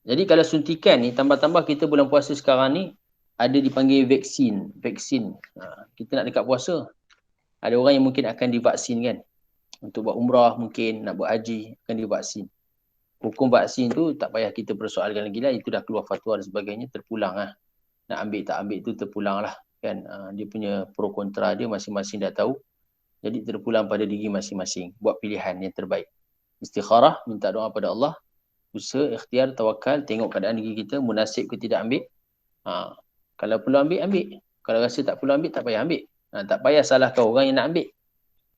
Jadi kalau suntikan ni, tambah-tambah kita bulan puasa sekarang ni, ada dipanggil vaksin. Kita nak dekat puasa. Ada orang yang mungkin akan divaksin kan. Untuk buat umrah mungkin, nak buat haji, akan divaksin. Hukum vaksin tu tak payah kita persoalkan lagi lah. Itu dah keluar fatwa dan sebagainya, terpulang lah. Nak ambil tak ambil tu terpulang lah. Kan? Dia punya pro kontra dia masing-masing dah tahu. Jadi terpulang pada diri masing-masing. Buat pilihan yang terbaik. Istikharah, minta doa pada Allah. Usaha, ikhtiar, tawakal, tengok keadaan diri kita, munasib ke tidak ambil. Kalau perlu ambil, ambil. Kalau rasa tak perlu ambil, tak payah ambil. Tak payah salahkan orang yang nak ambil.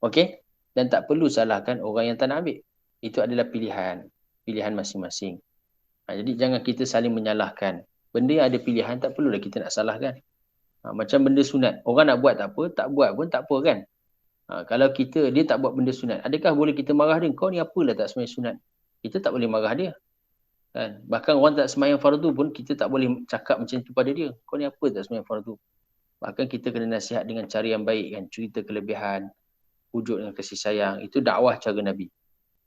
Okey? Dan tak perlu salahkan orang yang tak nak ambil. Itu adalah pilihan. Pilihan masing-masing. Jadi jangan kita saling menyalahkan. Benda yang ada pilihan, tak perlulah kita nak salahkan. Macam benda sunat. Orang nak buat tak apa, tak buat pun tak apa kan. Kalau dia tak buat benda sunat, adakah boleh kita marah dia? Kau ni apalah tak sembahyang sunat? Kita tak boleh marah dia. Kan? Bahkan orang tak sembahyang fardu pun, kita tak boleh cakap macam tu pada dia. Kau ni apa tak sembahyang fardu? Bahkan kita kena nasihat dengan cara yang baik kan. Cerita kelebihan, wujud dengan kasih sayang. Itu dakwah cara Nabi.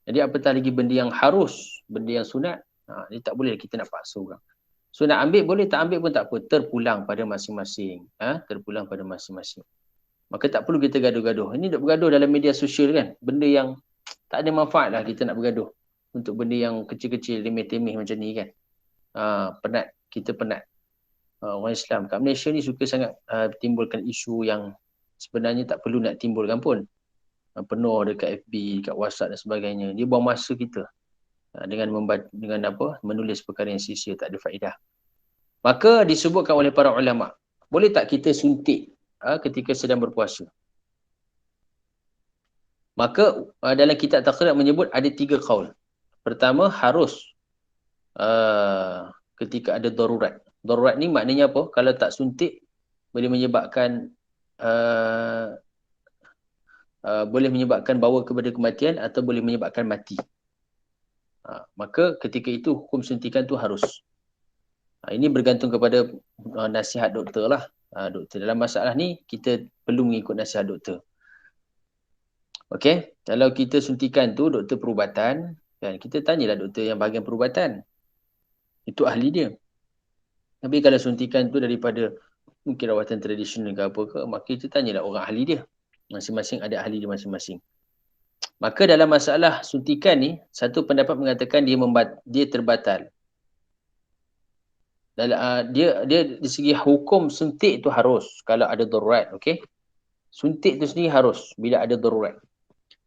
Jadi apatah lagi benda yang harus, benda yang sunat, dia tak boleh kita nak paksa orang. So nak ambil boleh, tak ambil pun tak apa. Terpulang pada masing-masing. Terpulang pada masing-masing. Maka tak perlu kita gaduh-gaduh. Ini duk bergaduh dalam media sosial kan. Benda yang tak ada manfaat lah kita nak bergaduh. Untuk benda yang kecil-kecil, remeh-temeh macam ni kan. Penat. Kita penat. Orang Islam kat Malaysia ni suka sangat timbulkan isu yang sebenarnya tak perlu nak timbulkan pun. Penuh dekat FB, dekat WhatsApp dan sebagainya. Dia buang masa kita. Dengan menulis perkara yang sia-sia, tak ada faedah. Maka disebutkan oleh para ulama, boleh tak kita suntik ketika sedang berpuasa? Maka dalam kitab Taqrib menyebut ada 3 qaul. Pertama, harus ketika ada darurat. Darurat ni maknanya apa? Kalau tak suntik boleh menyebabkan bawa kepada kematian atau boleh menyebabkan mati. Maka ketika itu hukum suntikan tu harus. Ini bergantung kepada nasihat doktor lah. Doktor dalam masalah ni kita perlu mengikut nasihat doktor. Okey, kalau kita suntikan tu doktor perubatan, kan, kita tanyalah doktor yang bahagian perubatan. Itu ahli dia. Tapi kalau suntikan tu daripada mungkin rawatan tradisional ke apa ke, maka kita tanyalah orang ahli dia. Masing-masing ada ahli dia masing-masing. Maka dalam masalah suntikan ni, satu pendapat mengatakan dia terbatal. Dia di segi hukum suntik tu harus kalau ada darurat, okey. Suntik tu sendiri harus bila ada darurat.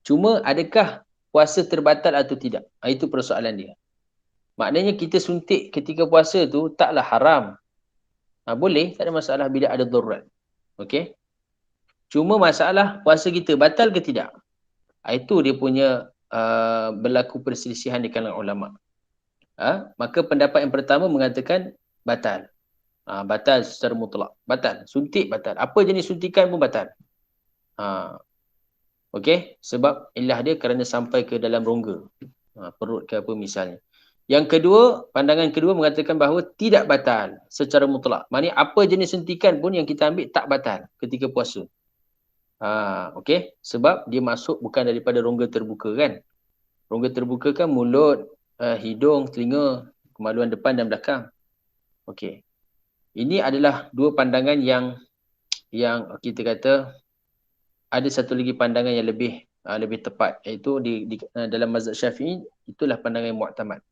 Cuma adakah puasa terbatal atau tidak? Itu persoalan dia. Maknanya kita suntik ketika puasa tu taklah haram. Boleh, tak ada masalah bila ada darurat. Okey. Cuma masalah puasa kita batal ke tidak? Itu dia punya berlaku perselisihan di kalangan ulama. Maka pendapat yang pertama mengatakan batal. Batal secara mutlak. Batal. Suntik batal. Apa jenis suntikan pun batal. Okey. Sebab ilah dia kerana sampai ke dalam rongga. Perut ke apa misalnya. Yang kedua, pandangan kedua mengatakan bahawa tidak batal secara mutlak. Maksudnya apa jenis suntikan pun yang kita ambil tak batal ketika puasa. Okey. Sebab dia masuk bukan daripada rongga terbuka kan. Rongga terbuka kan mulut, hidung, telinga, kemaluan depan dan belakang. Okey. Ini adalah dua pandangan yang kita kata ada satu lagi pandangan yang lebih tepat, iaitu dalam mazhab Syafi'i itulah pandangan yang mu'tamad.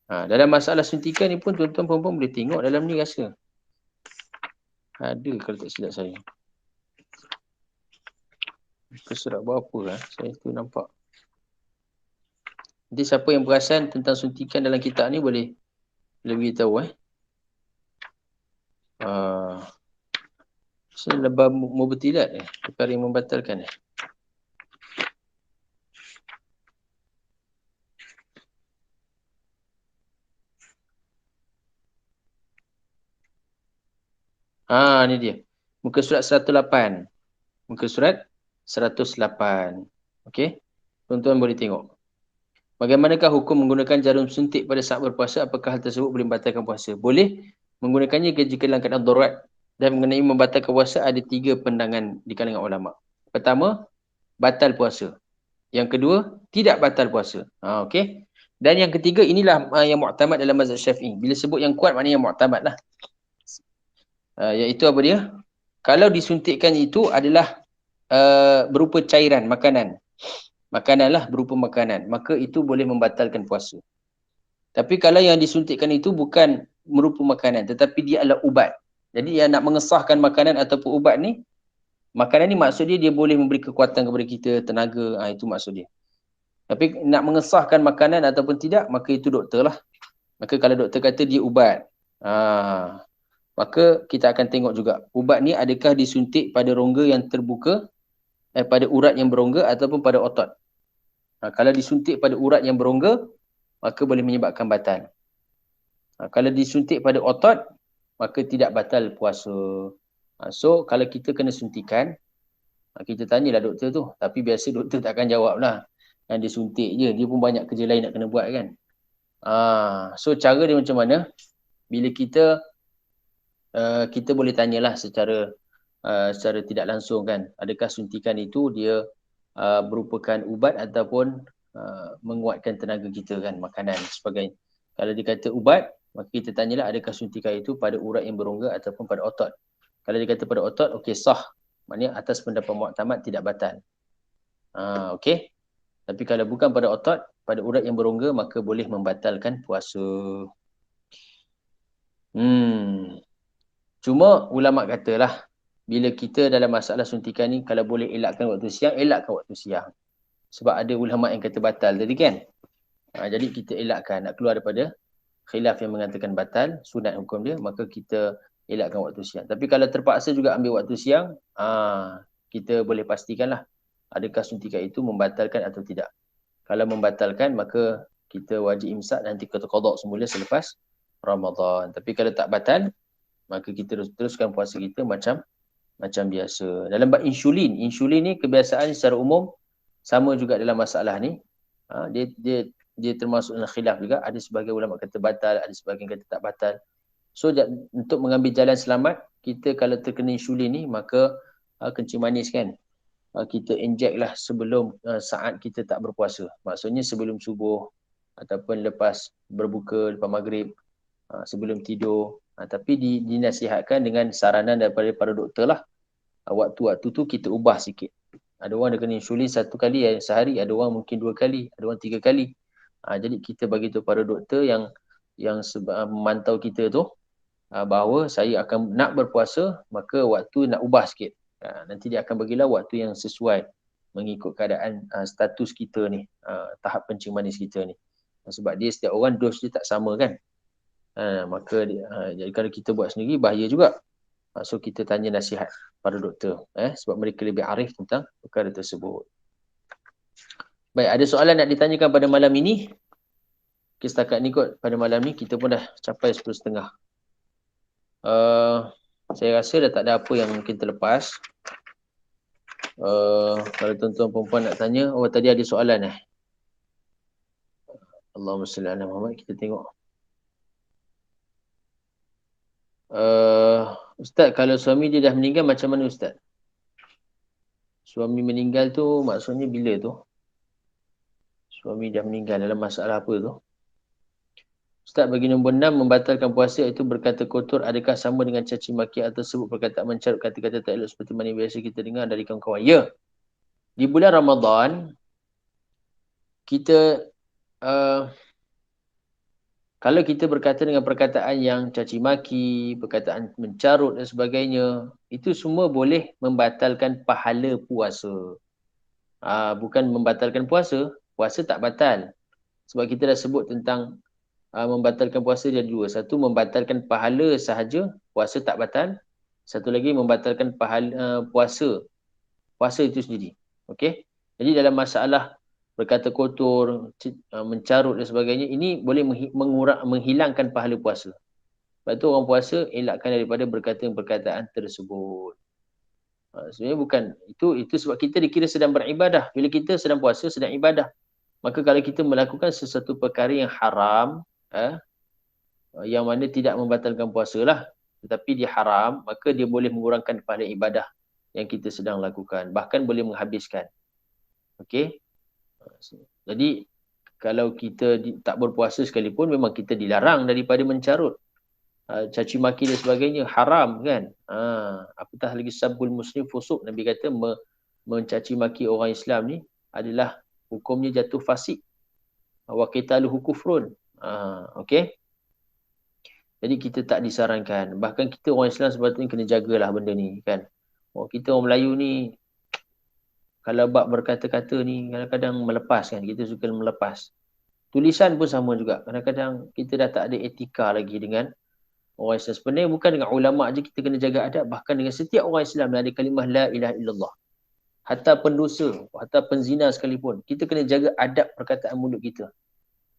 Dalam masalah suntikan ni pun tuan-tuan perempuan boleh tengok dalam ni rasa. Ada kalau tak silap saya. Surat berapa saya tu nampak. Nanti siapa yang perasan tentang suntikan dalam kitab ni boleh lebih tahu saya lebih mubtilat perkara yang membatalkan ni dia. Muka surat 108. Muka surat 108. Okey. Tuan-tuan boleh tengok. Bagaimanakah hukum menggunakan jarum suntik pada saat berpuasa? Apakah hal tersebut boleh membatalkan puasa? Boleh menggunakannya jika dalam keadaan darurat. Dan mengenai membatalkan puasa ada 3 pandangan di kalangan ulama. Pertama, batal puasa. Yang kedua, tidak batal puasa. Okey. Dan yang ketiga, inilah yang mu'tamad dalam mazhab Syafi'i. Bila sebut yang kuat maknanya yang mu'tamad lah. Iaitu apa dia? Kalau disuntikkan itu adalah berupa cairan, makanan. Makanan lah, berupa makanan. Maka itu boleh membatalkan puasa. Tapi kalau yang disuntikkan itu bukan merupa makanan, tetapi dia adalah ubat. Jadi yang nak mengesahkan makanan ataupun ubat ni, makanan ni maksud dia boleh memberi kekuatan kepada kita, tenaga, itu maksud dia. Tapi nak mengesahkan makanan ataupun tidak, maka itu doktor lah. Maka kalau doktor kata dia ubat, maka kita akan tengok juga, ubat ni adakah disuntik pada rongga yang terbuka, pada urat yang berongga ataupun pada otot. Kalau disuntik pada urat yang berongga, maka boleh menyebabkan batal. Kalau disuntik pada otot, maka tidak batal puasa. So, kalau kita kena suntikan, kita tanyalah doktor tu. Tapi biasa doktor takkan jawab lah. Yang dia suntik je, dia pun banyak kerja lain nak kena buat kan. So, cara dia macam mana? Bila kita boleh tanyalah secara tidak langsung kan. Adakah suntikan itu dia merupakan ubat ataupun menguatkan tenaga kita kan, makanan sebagainya. Kalau dia kata ubat, maka kita tanyalah adakah suntikan itu pada urat yang berongga ataupun pada otot. Kalau dia kata pada otot, okey, sah. Maknanya atas pendapat muktamad tidak batal. Okey. Tapi kalau bukan pada otot, pada urat yang berongga, maka boleh membatalkan puasa. Cuma ulama katalah, bila kita dalam masalah suntikan ni, kalau boleh elakkan waktu siang, elakkan waktu siang. Sebab ada ulama yang kata batal tadi kan. Jadi kita elakkan, nak keluar daripada khilaf yang mengatakan batal, sunat hukum dia, maka kita elakkan waktu siang. Tapi kalau terpaksa juga ambil waktu siang, kita boleh pastikanlah adakah suntikan itu membatalkan atau tidak. Kalau membatalkan, maka kita wajib imsak, nanti kita qada semula selepas Ramadan. Tapi kalau tak batal, maka kita teruskan puasa kita macam biasa. Dalam bab insulin ni kebiasaan secara umum sama juga dalam masalah ni. Dia termasuk dalam khilaf juga. Ada sebagian ulama kata batal, ada sebagian kata tak batal. So untuk mengambil jalan selamat, kita kalau terkena insulin ni, maka kencing manis kan, kita inject lah sebelum saat kita tak berpuasa. Maksudnya sebelum subuh ataupun lepas berbuka, lepas maghrib, sebelum tidur. Tapi dinasihatkan dengan saranan daripada para doktor lah. Waktu-waktu tu kita ubah sikit. Ada orang dia kena insulin 1 kali sehari, ada orang mungkin 2 kali, ada orang 3 kali. Jadi kita bagi tahu para doktor yang memantau kita tu, bahawa saya akan nak berpuasa, maka waktu nak ubah sikit. Nanti dia akan bagilah waktu yang sesuai mengikut keadaan status kita ni, tahap kencing manis kita ni. Sebab dia setiap orang dos dia tak sama kan. Maka jadi kalau kita buat sendiri bahaya juga. So kita tanya nasihat para doktor, sebab mereka lebih arif tentang perkara tersebut. Baik, ada soalan nak ditanyakan pada malam ini? Okay, setakat ni kot pada malam ni kita pun dah capai 10.30. Saya rasa dah tak ada apa yang mungkin terlepas. Kalau tuan-tuan perempuan nak tanya, tadi ada soalan Allahumma salli ala Muhammad, kita tengok. Ustaz, kalau suami dia dah meninggal macam mana Ustaz? Suami meninggal tu maksudnya bila tu? Suami dah meninggal dalam masalah apa tu? Ustaz, bagi nombor 6, membatalkan puasa iaitu berkata kotor, adakah sama dengan caci maki atau sebut perkataan mencarut kata-kata tak elok seperti mana biasa kita dengar dari kawan-kawan? Ya. Di bulan Ramadan, kita kalau kita berkata dengan perkataan yang caci maki, perkataan mencarut dan sebagainya, itu semua boleh membatalkan pahala puasa. Bukan membatalkan puasa, puasa tak batal. Sebab kita dah sebut tentang membatalkan puasa dia dua. Satu, membatalkan pahala sahaja, puasa tak batal. Satu lagi, membatalkan pahala puasa itu sendiri. Okey? Jadi dalam masalah berkata kotor, mencarut dan sebagainya, ini boleh menghilangkan pahala puasa. Sebab itu orang puasa elakkan daripada perkataan tersebut. Sebenarnya bukan itu sebab kita dikira sedang beribadah. Bila kita sedang puasa, sedang ibadah. Maka kalau kita melakukan sesuatu perkara yang haram, yang mana tidak membatalkan puasa lah, tetapi dia haram, maka dia boleh mengurangkan pahala ibadah yang kita sedang lakukan. Bahkan boleh menghabiskan. Okey? Jadi kalau kita tak berpuasa sekalipun, memang kita dilarang daripada mencarut, caci maki dan sebagainya, haram kan. Apatah lagi sabbul muslim fusuk, Nabi kata mencaci maki orang Islam ni adalah hukumnya jatuh fasik. Wa qitaluhu kufrun. Okey. Jadi kita tak disarankan. Bahkan kita orang Islam sepatutnya kena jagalah benda ni kan. Kita orang Melayu ni kalau bab berkata-kata ni kadang-kadang melepas kan. Kita suka melepas. Tulisan pun sama juga. Kadang-kadang kita dah tak ada etika lagi dengan orang Islam. Sebenarnya bukan dengan ulama' je kita kena jaga adab. Bahkan dengan setiap orang Islam yang ada kalimah la ilaha illallah. Hatta pendosa, hatta penzina sekalipun. Kita kena jaga adab perkataan mulut kita.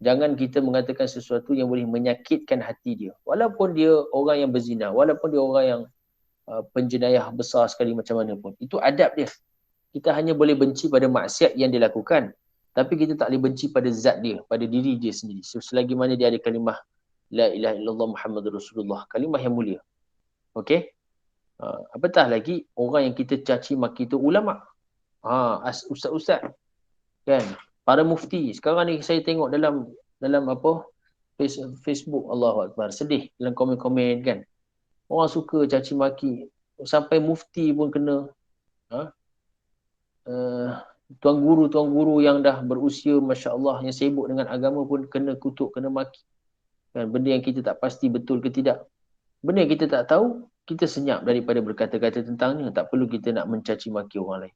Jangan kita mengatakan sesuatu yang boleh menyakitkan hati dia. Walaupun dia orang yang berzina. Walaupun dia orang yang penjenayah besar sekali macam mana pun. Itu adab dia. Kita hanya boleh benci pada maksiat yang dia lakukan. Tapi kita tak boleh benci pada zat dia, pada diri dia sendiri. Selagi mana dia ada kalimah la ilaha illallah Muhammadur Rasulullah. Kalimah yang mulia. Okey? Apatah lagi orang yang kita caci maki itu ulama'. Ustaz-ustaz. Kan? Para mufti. Sekarang ni saya tengok dalam apa? Facebook. Allahu Akbar. Sedih dalam komen-komen kan. Orang suka caci maki. Sampai mufti pun kena. Tuan guru yang dah berusia Masya Allah yang sibuk dengan agama pun kena kutuk, kena maki. Kan? Benda yang kita tak pasti betul ke tidak. Benda yang kita tak tahu, kita senyap daripada berkata-kata tentangnya. Tak perlu kita nak mencaci maki orang lain.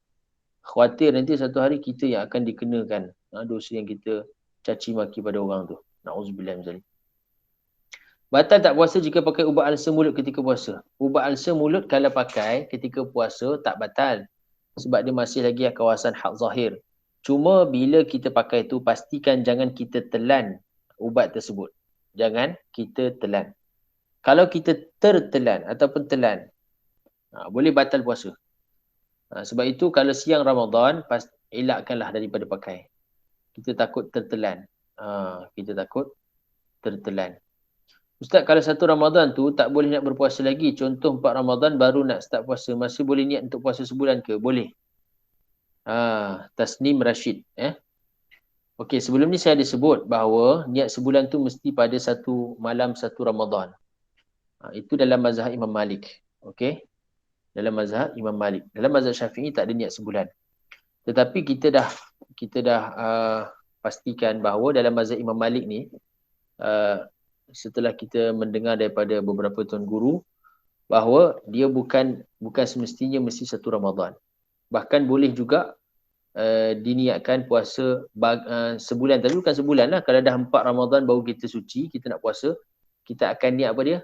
Khawatir nanti satu hari kita yang akan dikenakan dosa yang kita caci maki pada orang tu. Na'udzubillah min zalik. Batal tak puasa jika pakai ubat alsa mulut ketika puasa. Ubat alsa mulut kalau pakai ketika puasa tak batal. Sebab dia masih lagi kawasan hak zahir. Cuma bila kita pakai tu, pastikan jangan kita telan ubat tersebut. Jangan kita telan. Kalau kita tertelan ataupun telan, boleh batal puasa. Sebab itu kalau siang Ramadan, elakkanlah daripada pakai. Kita takut tertelan. Kita takut tertelan. Ustaz, kalau satu Ramadan tu tak boleh nak berpuasa lagi. Contoh 4 Ramadan baru nak start puasa. Masih boleh niat untuk puasa sebulan ke? Boleh. Tasnim Rashid. Okey, sebelum ni saya ada sebut bahawa niat sebulan tu mesti pada satu malam satu Ramadan. Itu dalam mazhab Imam Malik. Okey. Dalam mazhab Imam Malik. Dalam mazhab Syafi'i tak ada niat sebulan. Tetapi kita dah pastikan bahawa dalam mazhab Imam Malik ni setelah kita mendengar daripada beberapa tuan guru bahawa dia bukan semestinya mesti satu Ramadan. Bahkan boleh juga diniatkan puasa sebulan. Tapi bukan sebulan lah. Kalau dah 4 Ramadan baru kita suci, kita nak puasa, kita akan niat apa dia?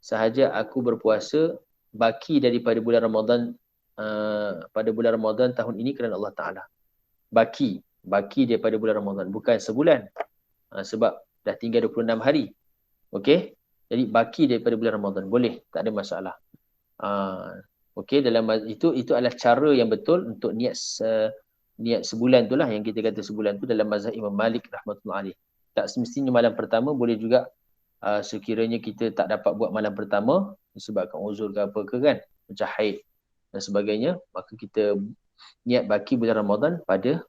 Sahaja aku berpuasa baki daripada bulan Ramadan pada bulan Ramadan tahun ini kerana Allah Ta'ala. Baki daripada bulan Ramadan. Bukan sebulan. Sebab dah tinggal 26 hari. Okey? Jadi baki daripada bulan Ramadan. Boleh. Tak ada masalah. Okey, dalam itu adalah cara yang betul untuk niat sebulan tu lah. Yang kita kata sebulan tu dalam mazhab Imam Malik rahmatullahi alaih. Tak semestinya malam pertama. Boleh juga sekiranya kita tak dapat buat malam pertama disebabkan uzur ke apa ke kan. Macam haid dan sebagainya. Maka kita niat baki bulan Ramadan pada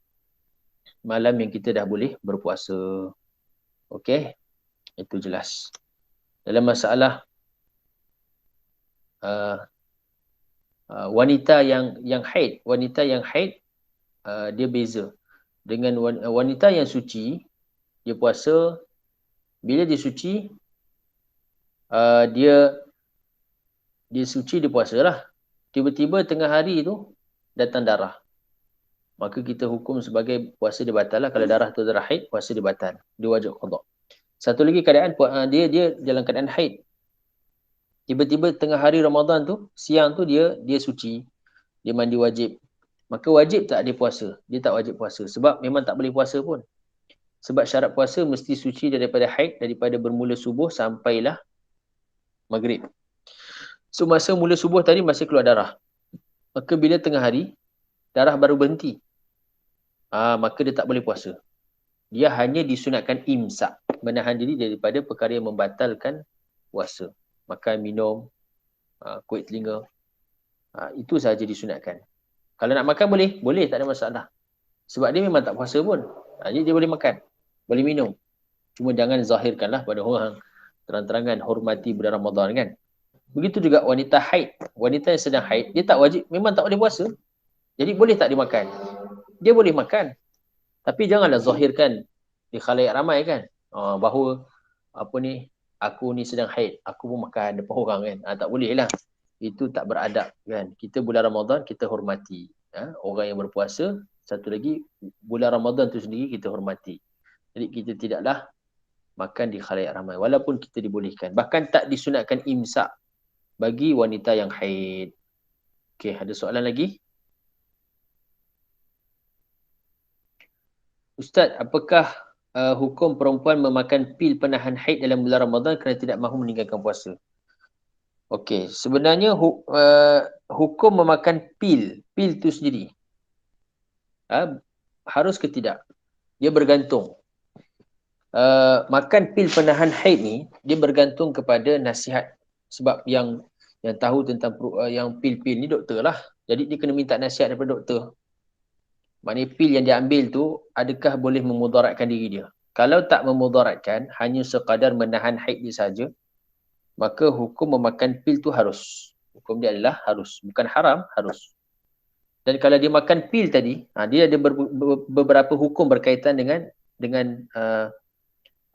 malam yang kita dah boleh berpuasa. Okey? Itu jelas. Dalam masalah wanita yang haid, dia beza dengan wanita yang suci. Dia puasa, bila dia suci, dia suci, dia puasa lah. Tiba-tiba tengah hari tu datang darah, maka kita hukum sebagai puasa dia batal lah. Kalau darah tu darah haid, puasa dia batal, dia wajib qada. Satu lagi keadaan dia dalam keadaan haid. Tiba-tiba tengah hari Ramadan tu, siang tu dia suci, dia mandi wajib. Maka wajib tak dia puasa? Dia tak wajib puasa sebab memang tak boleh puasa pun. Sebab syarat puasa mesti suci daripada haid, daripada bermula subuh sampailah maghrib. So masa mula subuh tadi masih keluar darah. Maka bila tengah hari, darah baru berhenti. Maka dia tak boleh puasa. Dia hanya disunatkan imsak, menahan diri daripada perkara yang membatalkan puasa. Makan, minum, kulit telinga. Itu sahaja disunatkan. Kalau nak makan boleh, tak ada masalah. Sebab dia memang tak puasa pun. Jadi dia boleh makan, boleh minum. Cuma jangan zahirkanlah pada orang terang-terangan hormati bulan Ramadan kan. Begitu juga wanita haid. Wanita yang sedang haid, dia tak wajib, memang tak boleh puasa. Jadi boleh tak dimakan? Dia boleh makan. Tapi janganlah zahirkan di khalayak ramai kan. Bahawa apa ni, aku ni sedang haid, aku pun makan depan orang kan. Tak boleh lah. Itu tak beradab kan. Kita bulan Ramadan kita hormati. Orang yang berpuasa, satu lagi bulan Ramadan tu sendiri kita hormati. Jadi kita tidaklah makan di khalayak ramai walaupun kita dibolehkan. Bahkan tak disunatkan imsak bagi wanita yang haid. Okey, ada soalan lagi? Ustaz, apakah hukum perempuan memakan pil penahan haid dalam bulan Ramadan kerana tidak mahu meninggalkan puasa? Okey, sebenarnya hukum memakan pil tu sendiri harus ke tidak? Dia bergantung. Makan pil penahan haid ni dia bergantung kepada nasihat, sebab yang tahu tentang yang pil-pil ni doktor lah. Jadi dia kena minta nasihat daripada doktor. Maknanya pil yang dia ambil tu adakah boleh memudaratkan diri dia. Kalau tak memudaratkan, hanya sekadar menahan haid dia saja, maka hukum memakan pil tu harus. Hukum dia adalah harus, bukan haram, harus. Dan kalau dia makan pil tadi, dia ada beberapa hukum berkaitan dengan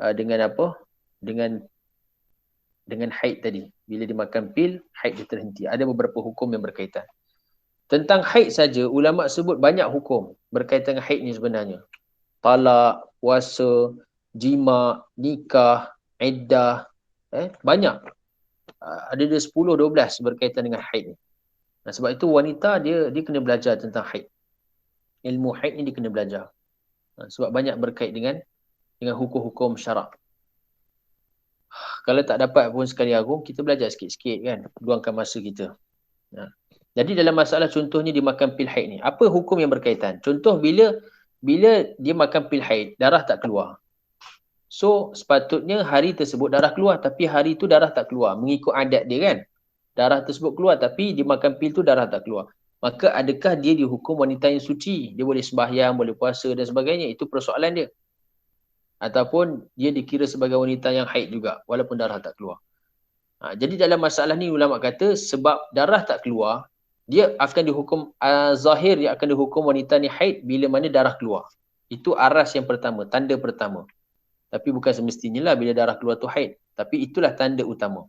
apa? Dengan haid tadi. Bila dia makan pil, haid dia terhenti. Ada beberapa hukum yang berkaitan. Tentang haid saja, ulama sebut banyak hukum berkaitan dengan haid ni sebenarnya. Talak, puasa, jima, nikah, iddah, banyak. Ada 10-12 berkaitan dengan haid ni. Sebab itu wanita dia kena belajar tentang haid. Ilmu haid ni dia kena belajar. Sebab banyak berkait dengan hukum-hukum syarak. Kalau tak dapat pun sekali agung, kita belajar sikit-sikit kan. Luangkan masa kita. Jadi dalam masalah contohnya dia makan pil haid ni, apa hukum yang berkaitan? Contoh bila dia makan pil haid, darah tak keluar. So sepatutnya hari tersebut darah keluar, tapi hari tu darah tak keluar. Mengikut adat dia kan. Darah tersebut keluar tapi dia makan pil tu darah tak keluar. Maka adakah dia dihukum wanita yang suci? Dia boleh sembahyang, boleh puasa dan sebagainya. Itu persoalan dia. Ataupun dia dikira sebagai wanita yang haid juga walaupun darah tak keluar. Jadi dalam masalah ni ulama kata sebab darah tak keluar, dia akan dihukum zahir, dia akan dihukum wanita ni haid bila mana darah keluar. Itu aras yang pertama, tanda pertama. Tapi bukan semestinya lah bila darah keluar tu haid. Tapi itulah tanda utama.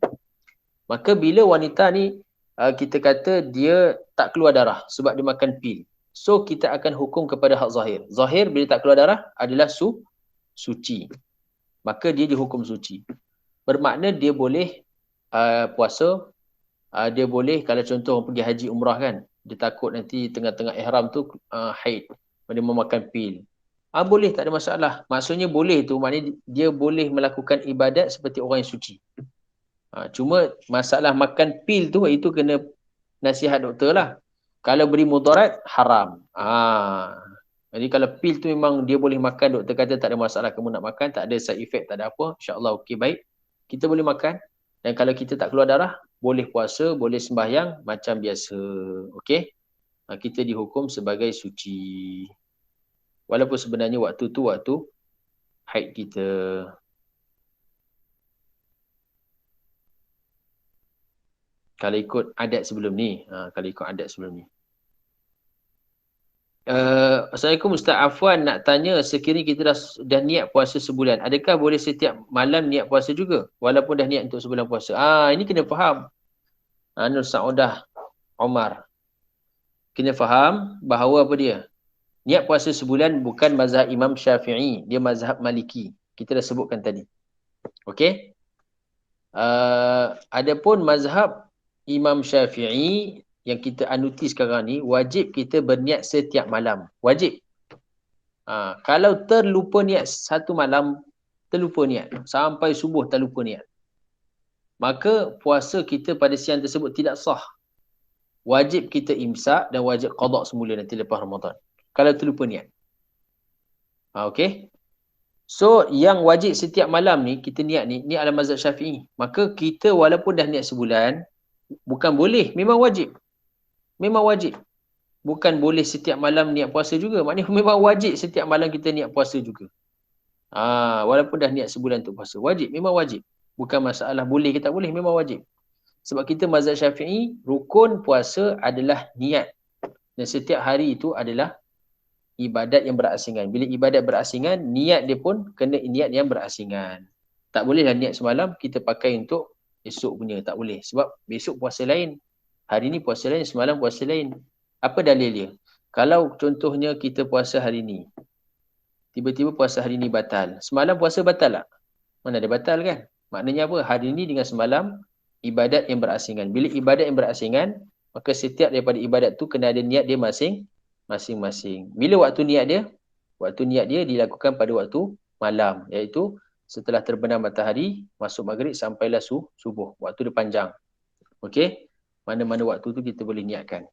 Maka bila wanita ni kita kata dia tak keluar darah sebab dia makan pil. So kita akan hukum kepada hak zahir. Zahir bila tak keluar darah adalah suci. Maka dia dihukum suci. Bermakna dia boleh puasa, dia boleh kalau contoh orang pergi haji umrah kan, dia takut nanti tengah-tengah ihram tu haid, dia memakan pil. Boleh, tak ada masalah. Maksudnya boleh tu maknanya dia boleh melakukan ibadat seperti orang yang suci. Cuma masalah makan pil tu itu kena nasihat doktor lah. Kalau beri mudarat haram. Jadi kalau pil tu memang dia boleh makan, doktor kata tak ada masalah kamu nak makan, tak ada side effect, tak ada apa, insya-Allah okey baik. Kita boleh makan. Dan kalau kita tak keluar darah, boleh puasa, boleh sembahyang macam biasa. Okey? Kita dihukum sebagai suci. Walaupun sebenarnya waktu tu waktu haid kita. Kalau ikut adat sebelum ni. Assalamualaikum Ustaz Afwan, nak tanya sekiranya kita dah niat puasa sebulan, adakah boleh setiap malam niat puasa juga walaupun dah niat untuk sebulan puasa? Ini kena faham. Nur Saudah Omar. Kena faham bahawa apa dia? Niat puasa sebulan bukan mazhab Imam Syafi'i, dia mazhab Maliki. Kita dah sebutkan tadi. Okey? Adapun mazhab Imam Syafi'i yang kita anuti sekarang ni, wajib kita berniat setiap malam. Wajib. Kalau terlupa niat satu malam, terlupa niat. Sampai subuh terlupa niat. Maka puasa kita pada siang tersebut tidak sah. Wajib kita imsak dan wajib qada semula nanti lepas Ramadan. Kalau terlupa niat. Okey? So, yang wajib setiap malam ni, kita niat ni adalah mazhab Syafi'i. Maka kita walaupun dah niat sebulan, bukan boleh, memang wajib. Memang wajib. Bukan boleh setiap malam niat puasa juga. Maknanya memang wajib setiap malam kita niat puasa juga. Walaupun dah niat sebulan untuk puasa. Wajib, memang wajib. Bukan masalah boleh ke tak boleh, memang wajib. Sebab kita mazhab Syafi'i, rukun puasa adalah niat. Dan setiap hari itu adalah ibadat yang berasingan. Bila ibadat berasingan, niat dia pun kena niat yang berasingan. Tak bolehlah niat semalam kita pakai untuk esok punya. Tak boleh. Sebab besok puasa lain. Hari ni puasa lain, semalam puasa lain. Apa dalil dia? Kalau contohnya kita puasa hari ni, tiba-tiba puasa hari ni batal. Semalam puasa batal tak? Mana ada batal kan? Maknanya apa? Hari ni dengan semalam, ibadat yang berasingan. Bila ibadat yang berasingan, maka setiap daripada ibadat tu kena ada niat dia masing-masing. Bila waktu niat dia? Waktu niat dia dilakukan pada waktu malam. Iaitu setelah terbenam matahari, masuk maghrib sampailah subuh. Waktu dia panjang. Okey? Mana-mana waktu tu kita boleh niatkan.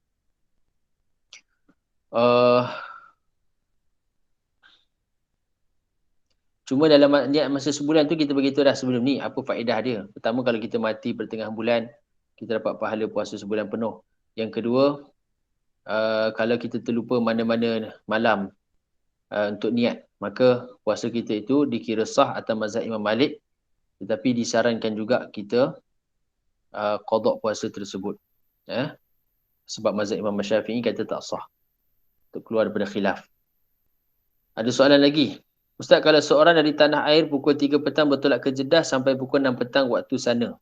Cuma dalam niat masa sebulan tu kita beritahu dah sebelum ni apa faedah dia. Pertama, kalau kita mati pertengahan bulan, kita dapat pahala puasa sebulan penuh. Yang kedua, kalau kita terlupa mana-mana malam untuk niat, maka puasa kita itu dikira sah atas mazhab Imam Malik, tetapi disarankan juga kita qada puasa tersebut. Sebab mazhab Imam Syafi'i kata tak sah. Untuk keluar daripada khilaf. Ada soalan lagi? Ustaz, kalau seorang dari tanah air pukul 3 petang bertolak ke Jeddah sampai pukul 6 petang waktu sana.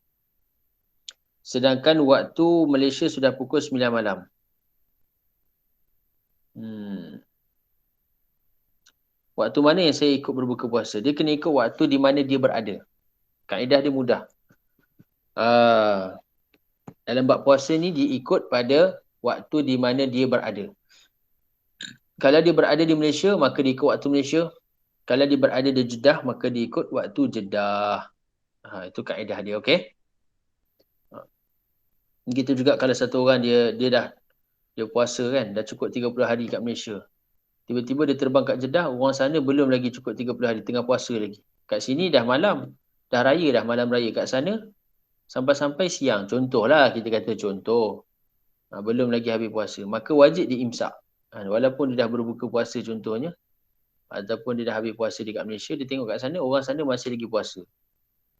Sedangkan waktu Malaysia sudah pukul 9 malam. Waktu mana yang saya ikut berbuka puasa? Dia kena ikut waktu di mana dia berada. Kaedah dia mudah. Dalam bab puasa ni diikut pada waktu di mana dia berada. Kalau dia berada di Malaysia, maka dia ikut waktu Malaysia. Kalau dia berada di Jeddah, maka dia ikut waktu Jeddah. Itu kaedah dia, okey? Begitu juga kalau satu orang dia puasa kan, dah cukup 30 hari kat Malaysia. Tiba-tiba dia terbang kat Jeddah, orang sana belum lagi cukup 30 hari, tengah puasa lagi. Kat sini dah malam, dah raya dah, malam raya. Kat sana, sampai-sampai siang. Contohlah, kita kata contoh. Belum lagi habis puasa. Maka wajib diimsak. Walaupun dia dah berbuka puasa contohnya, ataupun dia dah habis puasa dekat Malaysia, dia tengok kat sana, orang sana masih lagi puasa.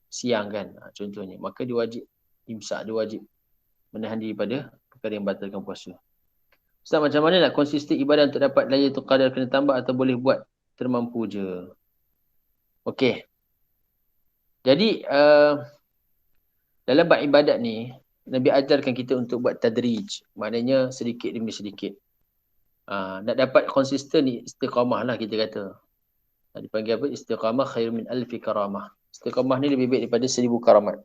Siang kan, contohnya. Maka dia wajib imsak, dia wajib menahan diri pada perkara yang batalkan puasa. Ustaz, macam mana nak konsisten ibadah untuk dapat Lailatul Qadar? Kena tambah atau boleh buat termampu je? Okey. Jadi, dalam bab ibadat ni, Nabi ajarkan kita untuk buat tadrij. Maknanya sedikit demi sedikit. Nak dapat konsisten ni istiqamah lah kita kata. Dipanggil apa? Istiqamah khair min alfi karamah. Istiqamah ni lebih baik daripada 1000 karamat.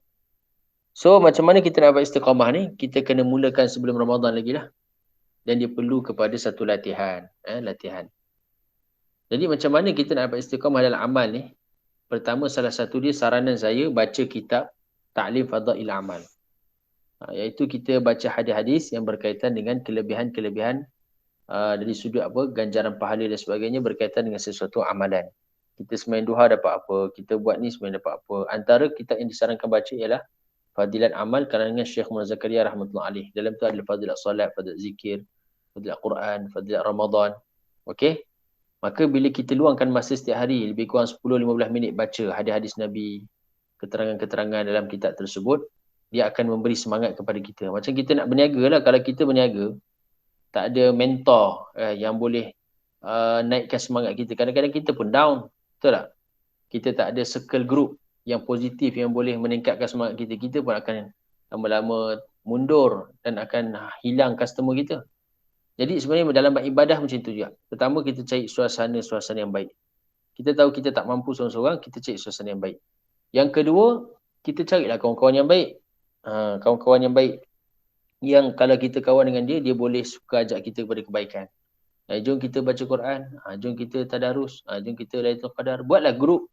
So, macam mana kita nak buat istiqamah ni? Kita kena mulakan sebelum Ramadan lagi lah. Dan dia perlu kepada satu latihan. Latihan. Jadi macam mana kita nak dapat istiqamah dalam amal ni? Pertama, salah satu dia saranan saya baca kitab Ta'lim Fadail Amal. Iaitu kita baca hadis-hadis yang berkaitan dengan kelebihan-kelebihan dari sudut ganjaran pahala dan sebagainya berkaitan dengan sesuatu amalan. Kita sembahyang duha dapat apa? Kita buat ni sembahyang dapat apa? Antara kitab yang disarankan baca ialah Fadilat Amal karangan Syekh Muhammad Zakaria rahmatullahi alaih. Dalam tu ada fadilat solat, fadilat zikir, fadilat Quran, fadilat Ramadan. Okey? Maka bila kita luangkan masa setiap hari lebih kurang 10-15 minit baca hadis-hadis Nabi, keterangan-keterangan dalam kitab tersebut, dia akan memberi semangat kepada kita. Macam kita nak berniaga lah. Kalau kita berniaga, tak ada mentor yang boleh naikkan semangat kita. Kadang-kadang kita pun down. Betul tak? Kita tak ada circle group yang positif yang boleh meningkatkan semangat kita. Kita pun akan lama-lama mundur dan akan hilang customer kita. Jadi sebenarnya dalam ibadah macam tu juga. Pertama, kita cari suasana yang baik. Kita tahu kita tak mampu seorang-seorang, kita cari suasana yang baik. Yang kedua, kita carilah kawan-kawan yang baik. Kawan-kawan yang baik yang kalau kita kawan dengan dia, dia boleh suka ajak kita kepada kebaikan. Jom kita baca Quran, jom kita tadarus, jom kita Lailatul Qadar. Buatlah grup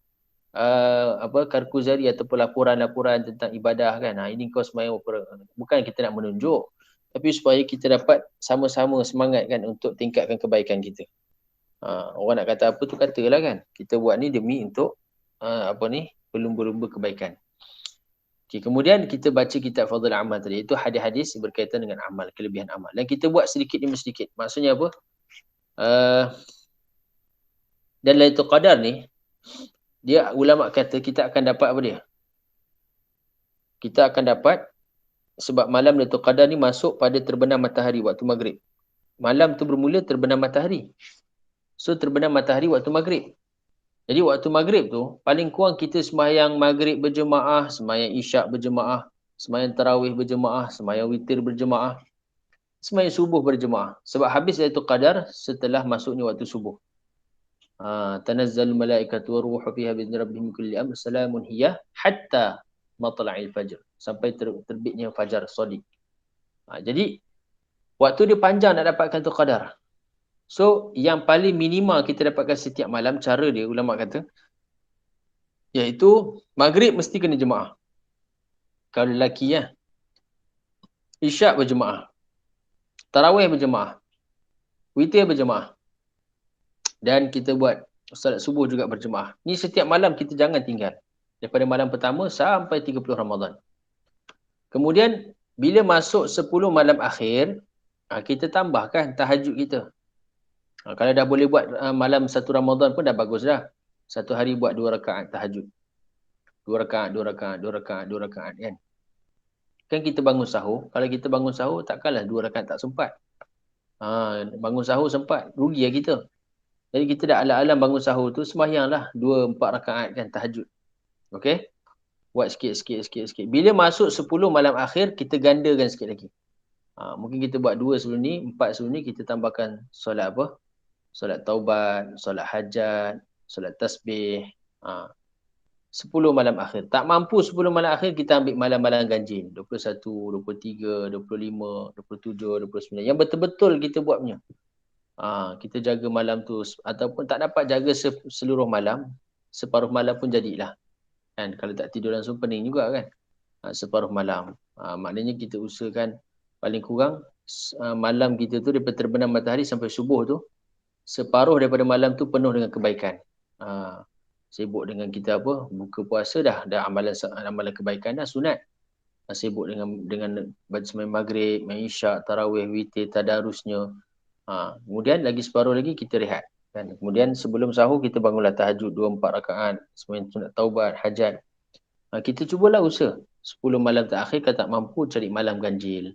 karkuzari ataupun laporan-laporan tentang ibadah kan. Ini kau sembahyang bukan kita nak menunjuk, tapi supaya kita dapat sama-sama semangat kan untuk tingkatkan kebaikan kita. Orang nak kata apa tu katalah kan. Kita buat ni demi untuk berlumba-lumba kebaikan. Okay, kemudian kita baca kitab Fadhil Amal tadi. Itu hadis-hadis berkaitan dengan amal, kelebihan amal. Dan kita buat sedikit demi sedikit. Maksudnya apa? Dan Lailatul Qadar ni, dia ulama kata kita akan dapat apa dia? Kita akan dapat sebab malam Lailatul Qadar ni masuk pada terbenam matahari waktu maghrib. malam tu bermula terbenam matahari. So terbenam matahari waktu maghrib. Jadi waktu maghrib tu, paling kurang kita sembahyang maghrib berjemaah, sembahyang isyak berjemaah, sembahyang tarawih berjemaah, sembahyang witir berjemaah, sembahyang subuh berjemaah. Sebab habis Lailatul Qadar setelah masuknya waktu subuh. Tanazzalul malaikatu waruhu fiha bi'izni rabbihim min kulli amr, salamun hiya hatta matla'il fajr. Sampai terbitnya fajar shadiq. Jadi waktu dia panjang nak dapatkan tu qadar. So, yang paling minimal kita dapatkan setiap malam, cara dia, ulama kata, iaitu maghrib mesti kena jemaah. Kalau lelaki ya. Isyak berjemaah. Tarawih berjemaah. Witir berjemaah. Dan kita buat salat subuh juga berjemaah. Ni setiap malam kita jangan tinggal. Daripada malam pertama sampai 30 Ramadan. Kemudian, bila masuk 10 malam akhir, kita tambahkan tahajud kita. Kalau dah boleh buat malam 1 Ramadan pun dah bagus dah. Satu hari buat 2 rakaat tahajud. 2 rakaat kan. Kan kita bangun sahur. Kalau kita bangun sahur, takkanlah 2 rakaat tak sempat. Bangun sahur sempat. Rugi lah kita. Jadi kita dah alam-alam bangun sahur tu, sembahyanglah 2-4 rakaat kan tahajud. Okey? Buat sikit. Bila masuk 10 malam akhir, kita gandakan sikit lagi. Mungkin kita buat 2 sebelum ni, 4 sebelum ni, kita tambahkan solat apa? Solat taubat, solat hajat, solat tasbih. 10 malam akhir. Tak mampu 10 malam akhir, kita ambil malam-malam ganjil. 21, 23, 25, 27, 29. Yang betul-betul kita buat punya. Kita jaga malam tu. Ataupun tak dapat jaga seluruh malam, separuh malam pun jadilah. Kan? Kalau tak tidur langsung pening juga kan. Separuh malam. Maknanya kita usahakan paling kurang malam kita tu daripada terbenam matahari sampai subuh tu, separuh daripada malam tu penuh dengan kebaikan. Sibuk dengan kita apa, buka puasa dah amalan kebaikan dah, sunat. Sibuk dengan baca sembahyang maghrib, isyak, tarawih, witir, tadarusnya. Kemudian lagi separuh lagi kita rehat. Kan? Kemudian sebelum sahur kita bangunlah tahajud 2-4 rakaat, sembahyang sunat taubat, hajat. Kita cubalah usaha 10 malam terakhir. Kalau tak mampu, cari malam ganjil.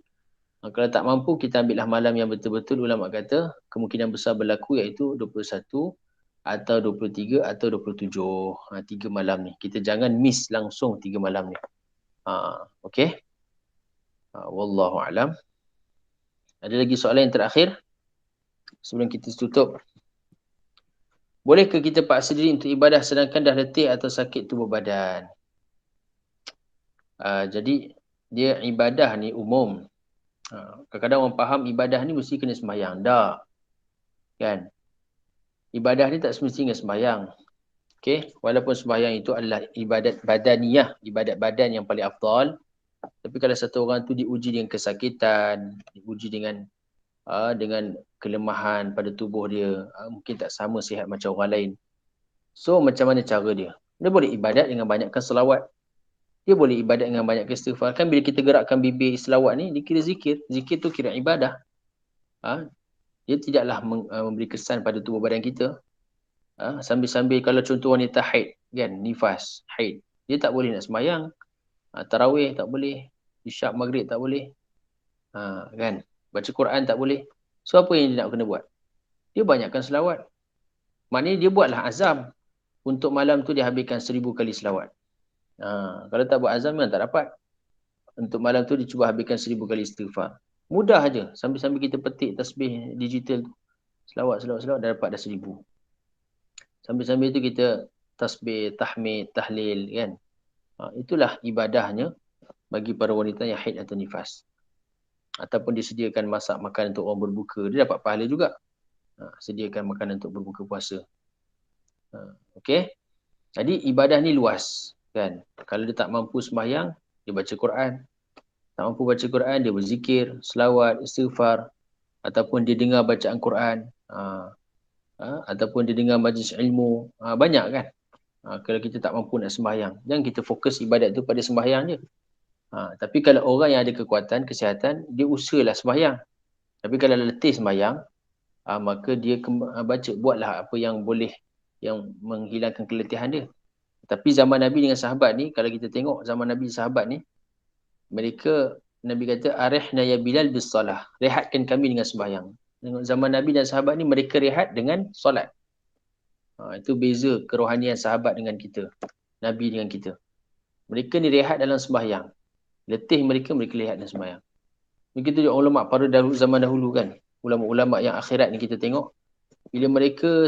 Kalau tak mampu, kita ambillah malam yang betul-betul ulama kata kemungkinan besar berlaku, iaitu 21 atau 23 atau 27. 3 malam ni. Kita jangan miss langsung 3 malam ni. Okey. Wallahu alam. Ada lagi soalan yang terakhir sebelum kita tutup. Bolehkah kita paksa diri untuk ibadah sedangkan dah letih atau sakit tubuh badan? Jadi dia ibadah ni umum. Kadang-kadang orang faham ibadah ni mesti kena sembahyang. Tak. Kan? Ibadah ni tak semestinya sembahyang. Okay? Walaupun sembahyang itu adalah ibadat badaniyah, ibadat badan yang paling afdal. Tapi kalau satu orang tu diuji dengan kesakitan, diuji dengan kelemahan pada tubuh dia, mungkin tak sama sihat macam orang lain. So macam mana cara dia? Dia boleh ibadat dengan banyakkan selawat. Dia boleh ibadat dengan banyak istighfar. Kan bila kita gerakkan bibir selawat ni, dia kira zikir. Zikir tu kira ibadah. Dia tidaklah memberi kesan pada tubuh badan kita. Sambil-sambil kalau contoh wanita haid, kan, nifas, haid. Dia tak boleh nak sembahyang. Tarawih tak boleh. Isyak maghrib tak boleh. Kan. Baca Quran tak boleh. So apa yang dia nak kena buat? Dia banyakkan selawat. Maknanya dia buatlah azam. Untuk malam tu dia habiskan 1000 kali selawat. Kalau tak buat azam memang tak dapat. Untuk malam tu dia cuba habiskan 1000 kali istighfar. Mudah aja. Sambil-sambil kita petik tasbih digital tu. Selawat dah dapat dah 1000. Sambil-sambil tu kita tasbih, tahmid, tahlil kan. Itulah ibadahnya bagi para wanita yang haid atau nifas. Ataupun disediakan masak makanan untuk orang berbuka. Dia dapat pahala juga. Sediakan makanan untuk berbuka puasa. Okey. Jadi ibadah ni luas. Kan? Kalau dia tak mampu sembahyang, dia baca Quran. Tak mampu baca Quran, dia berzikir, selawat, istighfar. Ataupun dia dengar bacaan Quran. Ataupun dia dengar majlis ilmu. Banyak kan? Kalau kita tak mampu nak sembahyang, jangan kita fokus ibadat tu pada sembahyang je. Tapi kalau orang yang ada kekuatan, kesihatan, dia usahalah sembahyang. Tapi kalau letih sembahyang, maka dia buatlah apa yang boleh, yang menghilangkan keletihan dia. Tapi zaman Nabi dengan sahabat ni, kalau kita tengok zaman Nabi sahabat ni, mereka, Nabi kata, arihna ya Bilal bis salah. Rehatkan kami dengan sembahyang. Tengok zaman Nabi dan sahabat ni mereka rehat dengan solat. Itu beza kerohanian sahabat dengan kita. Nabi dengan kita. Mereka ni rehat dalam sembahyang. Letih mereka rehat dalam sembahyang. Begitu juga ulama pada zaman dahulu kan. Ulama-ulama yang akhirat ni kita tengok. Bila mereka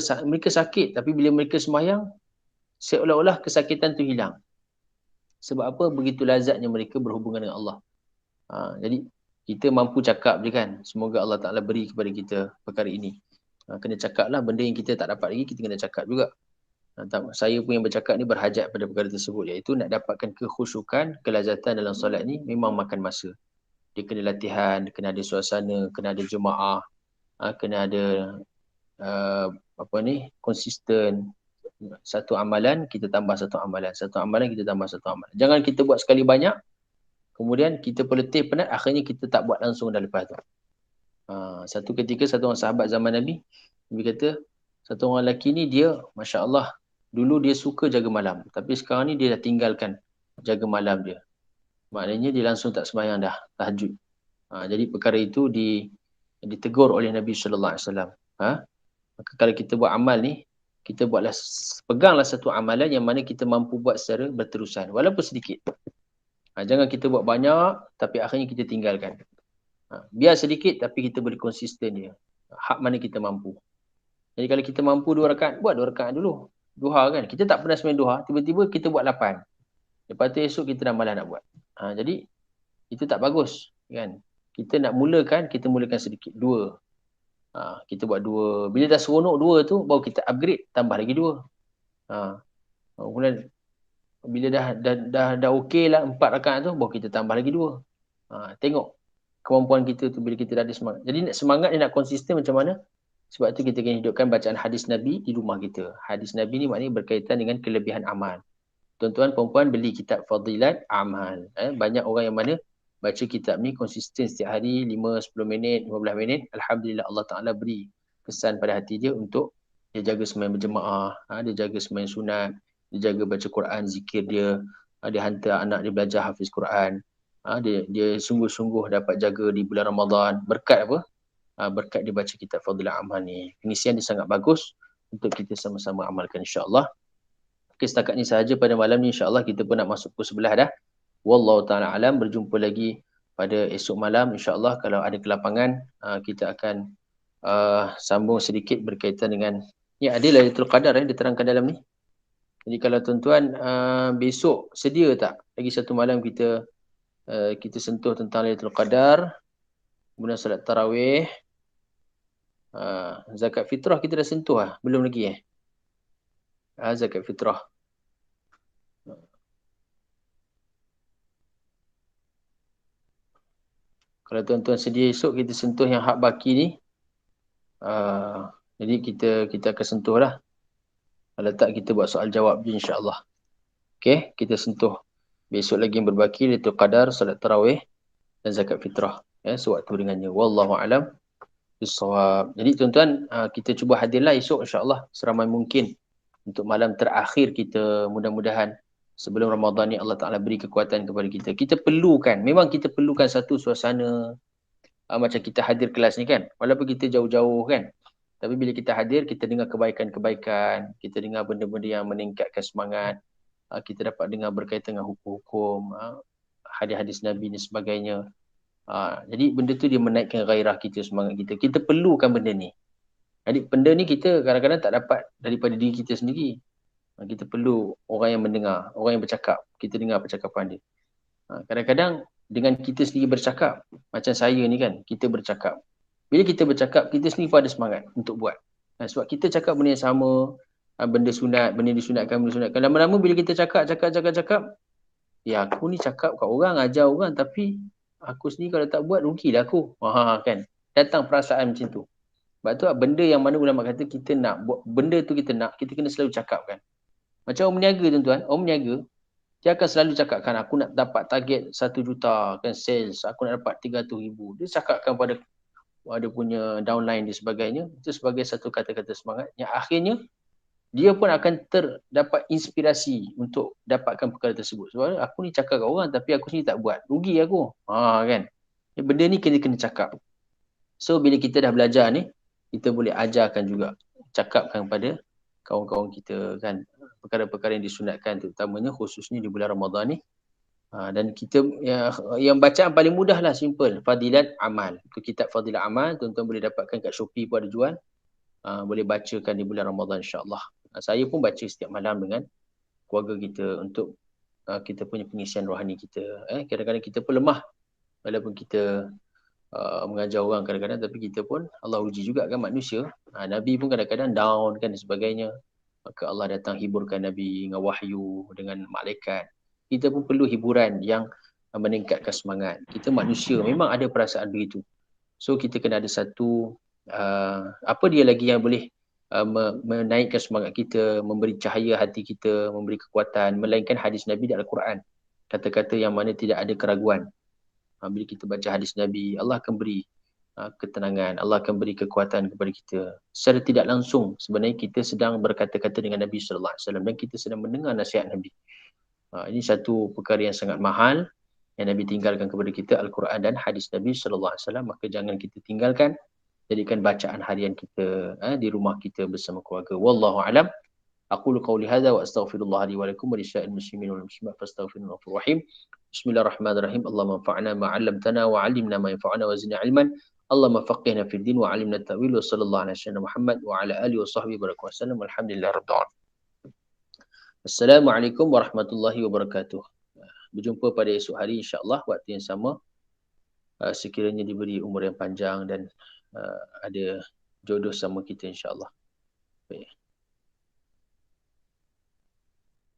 sakit, tapi bila mereka sembahyang, seolah-olah kesakitan tu hilang. Sebab apa? Begitu lazatnya mereka berhubungan dengan Allah. Jadi, kita mampu cakap je kan. Semoga Allah Ta'ala beri kepada kita perkara ini. Kena cakap lah. Benda yang kita tak dapat lagi, kita kena cakap juga. Saya pun yang bercakap ni berhajat pada perkara tersebut. Iaitu nak dapatkan kekhusyukan, kelazatan dalam solat ni memang makan masa. Dia kena latihan, kena ada suasana, kena ada jemaah, kena ada konsisten. Satu amalan kita tambah satu amalan, satu amalan kita tambah satu amalan. Jangan kita buat sekali banyak, kemudian kita peletih penat, akhirnya kita tak buat langsung dah lepas tu. Satu ketika satu orang sahabat zaman Nabi, Nabi kata satu orang lelaki ni dia Masya Allah, dulu dia suka jaga malam, tapi sekarang ni dia dah tinggalkan jaga malam dia. Maknanya dia langsung tak sembahyang dah, tahajud. Jadi perkara itu ditegur oleh Nabi SAW. Maka kalau kita buat amal ni, kita peganglah satu amalan yang mana kita mampu buat secara berterusan, walaupun sedikit. Jangan kita buat banyak, tapi akhirnya kita tinggalkan. Biar sedikit, tapi kita boleh konsisten dia. Hak mana kita mampu. Jadi kalau kita mampu 2 rakaat, buat 2 rakaat dulu. Duha kan, kita tak pernah sembahyang duha, tiba-tiba kita buat 8. Lepas tu esok kita dah malas nak buat. Jadi, itu tak bagus. Kan? Kita nak mulakan, kita mulakan sedikit. 2. Kita buat 2. Bila dah seronok 2 tu, baru kita upgrade, tambah lagi 2. Kemudian bila dah okey lah 4 rakaat tu, baru kita tambah lagi 2. Tengok kemampuan kita tu bila kita dah ada semangat. Jadi semangat ni nak konsisten macam mana? Sebab tu kita kena hidupkan bacaan hadis Nabi di rumah kita. Hadis Nabi ni maknanya berkaitan dengan kelebihan amal. Tuan-tuan, perempuan beli kitab Fadilat Amal. Banyak orang yang mana baca kitab ni konsisten setiap hari 5, 10 minit, 15 minit. Alhamdulillah Allah Ta'ala beri kesan pada hati dia untuk dia jaga sembahyang berjemaah, dia jaga sembahyang sunat, dia jaga baca Quran, zikir dia, dia hantar anak dia belajar hafiz Quran, dia sungguh-sungguh dapat jaga di bulan Ramadan. Berkat apa? Berkat dia baca kitab Fadilat Amal ni. Pengisian dia sangat bagus untuk kita sama-sama amalkan insya-Allah. Okay, setakat ni sahaja pada malam ni, insya-Allah kita pun nak masuk pukul 11 dah. Wallahu ta'ala alam. Berjumpa lagi pada esok malam insya-Allah. Kalau ada kelapangan, kita akan sambung sedikit berkaitan dengan ada Lailatul Qadar diterangkan dalam ni. Jadi kalau tuan-tuan besok sedia tak lagi satu malam kita sentuh tentang Lailatul Qadar, kemudian solat tarawih, zakat fitrah kita dah sentuh belum lagi zakat fitrah. Kalau tuan-tuan sedia esok kita sentuh yang hak baki ni. Jadi kita akan sentuh lah. Kalau tak kita buat soal jawab je insya-Allah. Okey, kita sentuh besok lagi yang berbaki Lailatul Qadar, solat tarawih dan zakat fitrah sewaktu dengannya. Wallahu alam bissawab. Jadi tuan-tuan, kita cuba hadirlah esok insya-Allah seramai mungkin untuk malam terakhir kita, mudah-mudahan sebelum Ramadan ni Allah Ta'ala beri kekuatan kepada kita. Memang kita perlukan satu suasana macam kita hadir kelas ni kan. Walaupun kita jauh-jauh kan. Tapi bila kita hadir, kita dengar kebaikan-kebaikan, kita dengar benda-benda yang meningkatkan semangat, kita dapat dengar berkaitan dengan hukum-hukum, hadis-hadis Nabi dan sebagainya. Jadi benda tu dia menaikkan gairah kita, semangat kita. Kita perlukan benda ni. Jadi benda ni kita kadang-kadang tak dapat daripada diri kita sendiri. Kita perlu orang yang mendengar, orang yang bercakap. Kita dengar percakapan dia. Kadang-kadang dengan kita sendiri bercakap, macam saya ni kan, kita bercakap. Bila kita bercakap, kita sendiri pun ada semangat untuk buat. Sebab kita cakap benda yang sama, benda sunat, benda disunatkan. Lama-lama bila kita cakap, ya aku ni cakap kat orang, ajar orang, tapi aku sendiri kalau tak buat, rugilah aku. Kan? Datang perasaan macam tu. Sebab tu benda yang mana ulama kata kita nak buat, benda tu kita kena selalu cakapkan. Macam orang meniaga tuan-tuan, orang meniaga, dia akan selalu cakapkan aku nak dapat target 1 juta kan sales, aku nak dapat 300,000. Dia cakapkan pada punya downline dan sebagainya. Itu sebagai satu kata-kata semangat yang akhirnya dia pun akan terdapat inspirasi untuk dapatkan perkara tersebut. Sebab aku ni cakap kat orang tapi aku sendiri tak buat. Rugi aku. Kan. Benda ni kena cakap. So bila kita dah belajar ni, kita boleh ajarkan juga, cakapkan kepada kawan-kawan kita kan, perkara-perkara yang disunatkan, terutamanya khususnya di bulan Ramadan ni. Dan kita yang bacaan paling mudah lah, simple, Fadilat Amal. Itu kitab Fadilat Amal, tuan-tuan boleh dapatkan kat Shopee pun ada jual. Boleh bacakan di bulan Ramadan insya-Allah. Saya pun baca setiap malam dengan keluarga kita untuk kita punya pengisian rohani kita. Kadang-kadang kita pun lemah walaupun kita mengajar orang kadang-kadang, tapi kita pun Allah uji juga kan manusia. Nabi pun kadang-kadang down kan dan sebagainya. Maka Allah datang hiburkan Nabi dengan wahyu, dengan malaikat. Kita pun perlu hiburan yang meningkatkan semangat. Kita manusia memang ada perasaan begitu. So kita kena ada satu apa dia lagi yang boleh menaikkan semangat kita, memberi cahaya hati kita, memberi kekuatan, melainkan hadis Nabi dan Al-Quran. Kata-kata yang mana tidak ada keraguan. Bila kita baca hadis Nabi, Allah akan beri ketenangan, Allah akan beri kekuatan kepada kita. Secara tidak langsung sebenarnya kita sedang berkata-kata dengan Nabi sallallahu alaihi wasallam dan kita sedang mendengar nasihat Nabi. Ini satu perkara yang sangat mahal yang Nabi tinggalkan kepada kita, Al-Quran dan hadis Nabi sallallahu alaihi wasallam. Maka jangan kita tinggalkan, jadikan bacaan harian kita di rumah kita bersama keluarga. Wallahu alam. أقول قولي هذا وأستغفر الله لي ولكم ولسائر المسلمين والمسلمات فاستغفروه إنه غفور رحيم. بسم الله الرحمن الرحيم. اللهم انفعنا ما علمتنا وعلمنا ما ينفعنا وزدنا علما. اللهم فقهنا في الدين وعلمنا التأويل وصلى الله على سيدنا محمد وعلى آله وصحبه وسلم والحمد لله رب العالمين. Assalamualaikum warahmatullahi wabarakatuh. Berjumpa pada esok hari insya-Allah waktu yang sama. Sekiranya diberi umur yang panjang dan ada jodoh sama kita insya-Allah. Baik.